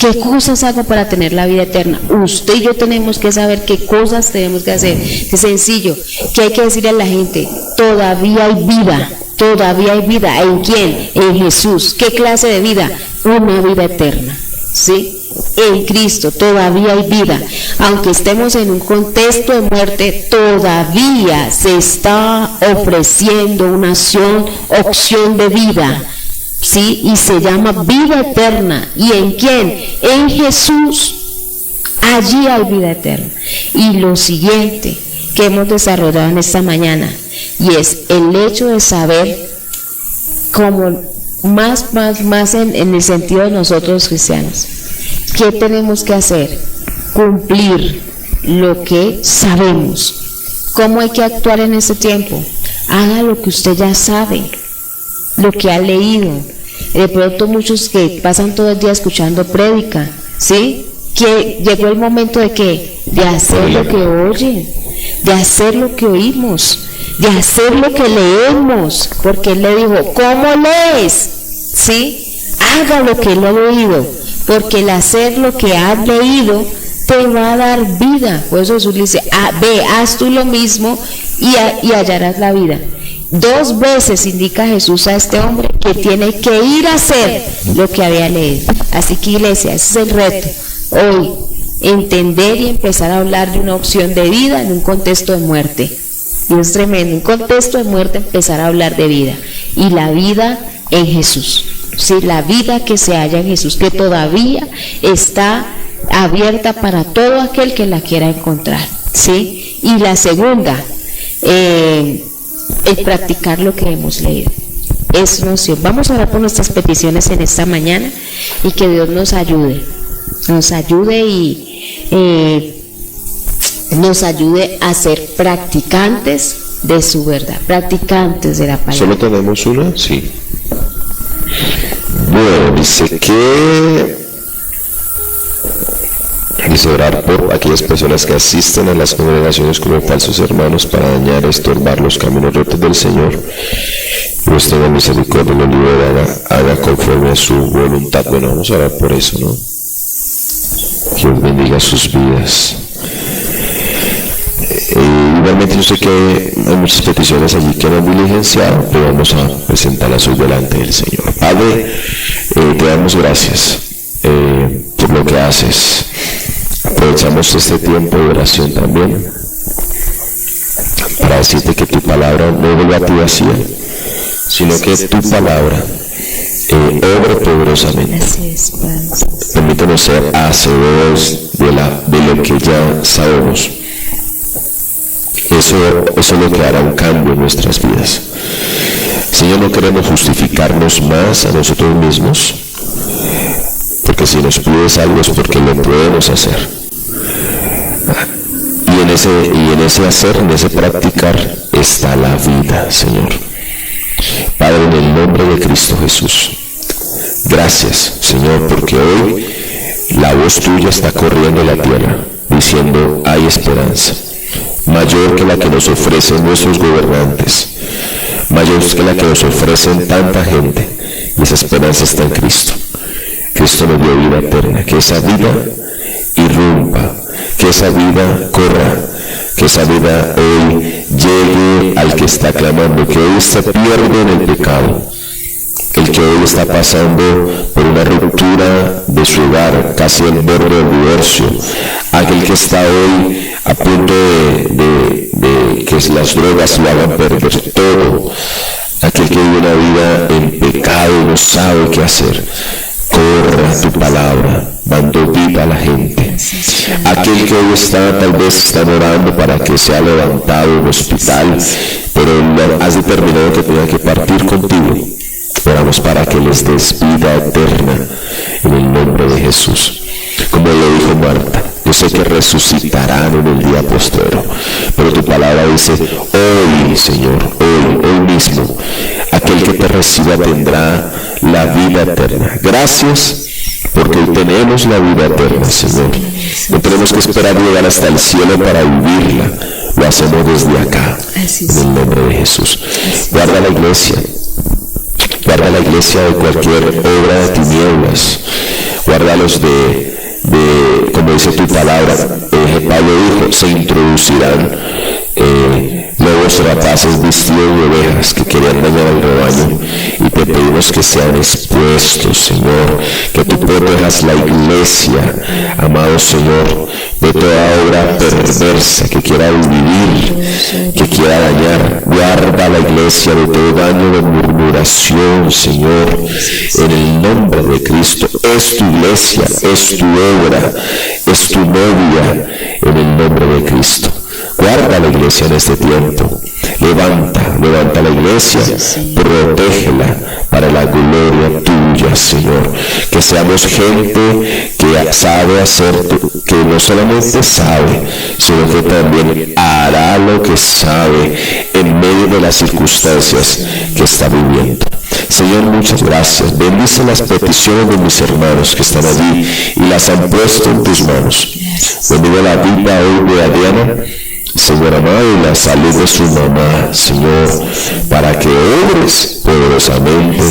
¿qué cosas hago para tener la vida eterna? Usted y yo tenemos que saber qué cosas tenemos que hacer. Es sencillo, que hay que decirle a la gente, todavía hay vida. Todavía hay vida. ¿En quién? En Jesús. ¿Qué clase de vida? Una vida eterna, ¿sí? En Cristo todavía hay vida. Aunque estemos en un contexto de muerte, todavía se está ofreciendo una opción de vida, ¿sí? Y se llama vida eterna. ¿Y en quién? En Jesús. Allí hay vida eterna. Y lo siguiente que hemos desarrollado en esta mañana, y es el hecho de saber como más en el sentido de nosotros cristianos, ¿qué tenemos que hacer? Cumplir lo que sabemos. ¿Cómo hay que actuar en ese tiempo? Haga lo que usted ya sabe, lo que ha leído. De pronto muchos que pasan todo el día escuchando prédica, ¿sí? Que llegó el momento de ¿qué? De hacer lo que oyen, de hacer lo que oímos, de hacer lo que leemos, porque él le dijo, ¿cómo lees? ¿Sí? Haga lo que él ha oído, porque el hacer lo que has leído te va a dar vida. Por eso Jesús le dice, ve, haz tú lo mismo y hallarás la vida. 2 veces indica Jesús a este hombre que tiene que ir a hacer lo que había leído. Así que, iglesia, ese es el reto hoy, entender y empezar a hablar de una opción de vida en un contexto de muerte. Y es tremendo, en un contexto de muerte empezar a hablar de vida, y la vida en Jesús, ¿sí? La vida que se halla en Jesús, que todavía está abierta para todo aquel que la quiera encontrar, ¿sí? Y la segunda, el practicar lo que hemos leído. Es noción. Vamos a orar por nuestras peticiones en esta mañana y que Dios nos ayude y nos ayude a ser practicantes de su verdad, practicantes de la palabra. ¿Solo tenemos una? Sí. Bueno, dice orar por aquellas personas que asisten a las congregaciones como falsos hermanos para dañar, estorbar los caminos rectos del Señor. Dios tenga misericordia, lo libere, haga conforme a su voluntad. Bueno, vamos a orar por eso, ¿no? Dios bendiga sus vidas. Igualmente yo sé que hay muchas peticiones allí que no han diligenciado, pero vamos a presentarlas hoy delante del Señor. Padre, te damos gracias por lo que haces. Aprovechamos este tiempo de oración también para decirte que tu palabra no vuelva a ti vacía, sino que tu palabra obre poderosamente. Permítanos ser hacedores de lo que ya sabemos. Eso es lo que hará un cambio en nuestras vidas. Señor, no queremos justificarnos más a nosotros mismos, porque si nos pides algo es porque lo podemos hacer. Y en ese hacer, en ese practicar, está la vida, Señor. Padre, en el nombre de Cristo Jesús, gracias, Señor, porque hoy la voz tuya está corriendo en la tierra, diciendo, hay esperanza, mayor que la que nos ofrecen nuestros gobernantes, mayor que la que nos ofrecen tanta gente, y esa esperanza está en Cristo. Cristo nos dio vida eterna, que esa vida irrumpa, que esa vida corra, que esa vida hoy llegue al que está clamando, que hoy se pierde en el pecado, el que hoy está pasando por una ruptura de su hogar, casi al borde del divorcio, aquel que está hoy a punto de que las drogas lo hagan perder todo, aquel que vive una vida en pecado y no sabe qué hacer. Corra tu palabra, dando vida a la gente. Aquel que hoy tal vez está orando para que sea levantado en hospital, pero has determinado que tenga que partir contigo. Oramos para que les des vida eterna en el nombre de Jesús. Como lo dijo Marta, yo sé que resucitarán en el día postrero, pero tu palabra dice, hoy, Señor, hoy mismo, aquel que te reciba tendrá la vida eterna. Gracias, porque hoy tenemos la vida eterna, Señor. No tenemos que esperar llegar hasta el cielo para vivirla, lo hacemos desde acá, en el nombre de Jesús. Guarda la iglesia de cualquier obra de tinieblas, guárdalos de como dice tu palabra, Pablo dijo, se introducirán lobos rapaces vestidos de ovejas que querían dañar al rebaño, y te pedimos que sean expuestos, Señor, que tú protejas la iglesia, amado Señor, de toda obra perversa que quiera dividir, que quiera dañar. Guarda la iglesia de todo daño de murmuración, Señor, en el nombre de Cristo. Es tu iglesia, es tu obra, es tu novia, en el nombre de Cristo. Guarda la iglesia en este tiempo. Levanta la iglesia, protégela para la gloria tuya, Señor. Que seamos gente que sabe hacer, que no solamente sabe, sino que también hará lo que sabe en medio de las circunstancias que está viviendo. Señor, muchas gracias. Bendice las peticiones de mis hermanos que están allí y las han puesto en tus manos. Bendiga la vida hoy de Adriana, Señor amado, y la salud de su mamá, Señor, para que obres poderosamente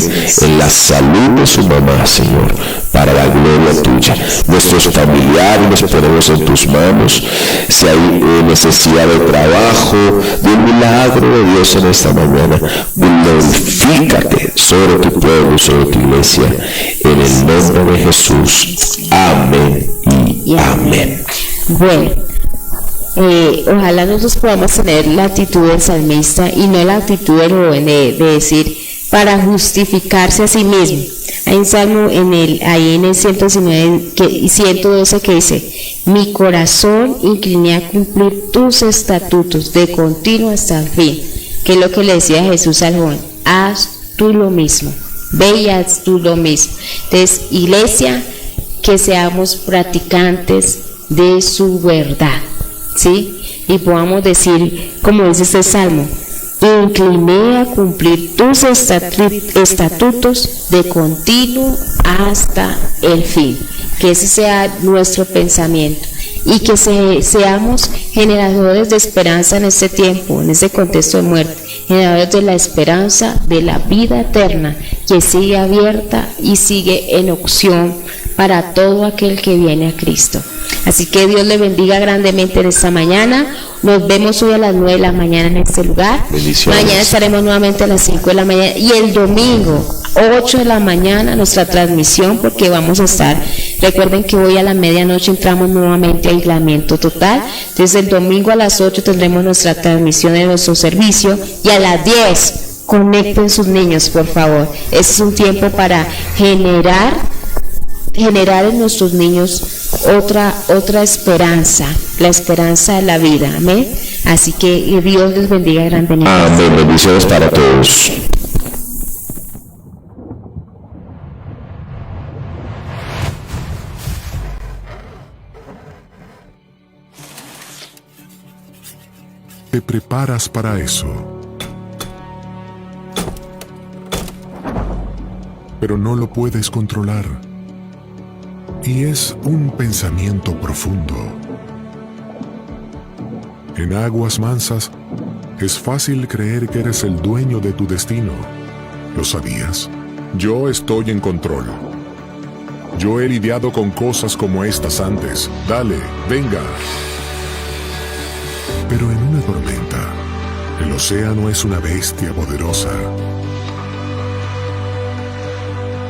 en la salud de su mamá, Señor, para la gloria tuya. Nuestros familiares los ponemos en tus manos. Si hay necesidad de trabajo, de un milagro de Dios en esta mañana, glorifícate sobre tu pueblo, sobre tu iglesia, en el nombre de Jesús. Amén y amén. Bueno, ojalá nosotros podamos tener la actitud del salmista y no la actitud del joven de decir para justificarse a sí mismo. Hay un salmo ahí en el 119 y 112 que dice: mi corazón incliné a cumplir tus estatutos de continuo hasta el fin. Que es lo que le decía Jesús al joven: haz tú lo mismo, ve y haz tú lo mismo. Entonces, iglesia, que seamos practicantes de su verdad, ¿sí? Y podamos decir, como dice este salmo: incliné a cumplir tus estatutos de continuo hasta el fin. Que ese sea nuestro pensamiento y que seamos generadores de esperanza en este tiempo, en este contexto de muerte, generadores de la esperanza de la vida eterna que sigue abierta y sigue en opción para todo aquel que viene a Cristo. Así que Dios le bendiga grandemente en esta mañana. Nos vemos hoy a las 9 de la mañana en este lugar. Bendiciones. Mañana estaremos nuevamente a las 5 de la mañana y el domingo 8 de la mañana nuestra transmisión, porque vamos a estar, recuerden que hoy a la medianoche entramos nuevamente a aislamiento total. Entonces el domingo a las 8 tendremos nuestra transmisión de nuestro servicio y a las 10 conecten sus niños, por favor. Este es un tiempo para generar en nuestros niños otra esperanza, la esperanza de la vida. Amén. Así que Dios les bendiga grandemente. Amén. Bendiciones para todos. Te preparas para eso, pero no lo puedes controlar. Y es un pensamiento profundo. En aguas mansas es fácil creer que eres el dueño de tu destino. ¿Lo sabías? Yo estoy en control. Yo he lidiado con cosas como estas antes. Dale, venga. Pero en una tormenta, el océano es una bestia poderosa.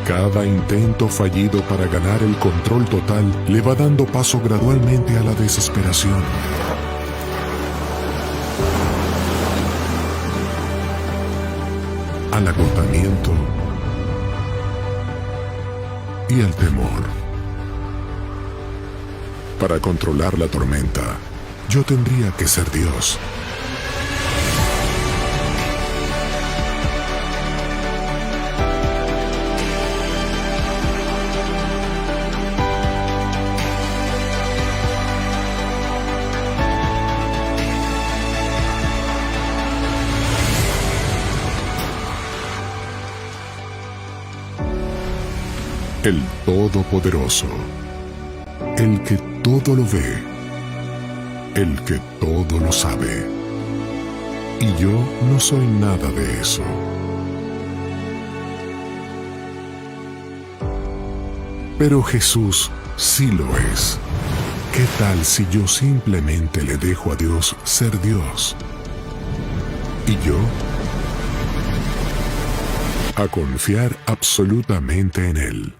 Cada intento fallido para ganar el control total le va dando paso gradualmente a la desesperación. Al agotamiento y al temor. Para controlar la tormenta, yo tendría que ser Dios. El Todopoderoso, el que todo lo ve, el que todo lo sabe. Y yo no soy nada de eso. Pero Jesús sí lo es. ¿Qué tal si yo simplemente le dejo a Dios ser Dios? ¿Y yo? A confiar absolutamente en Él.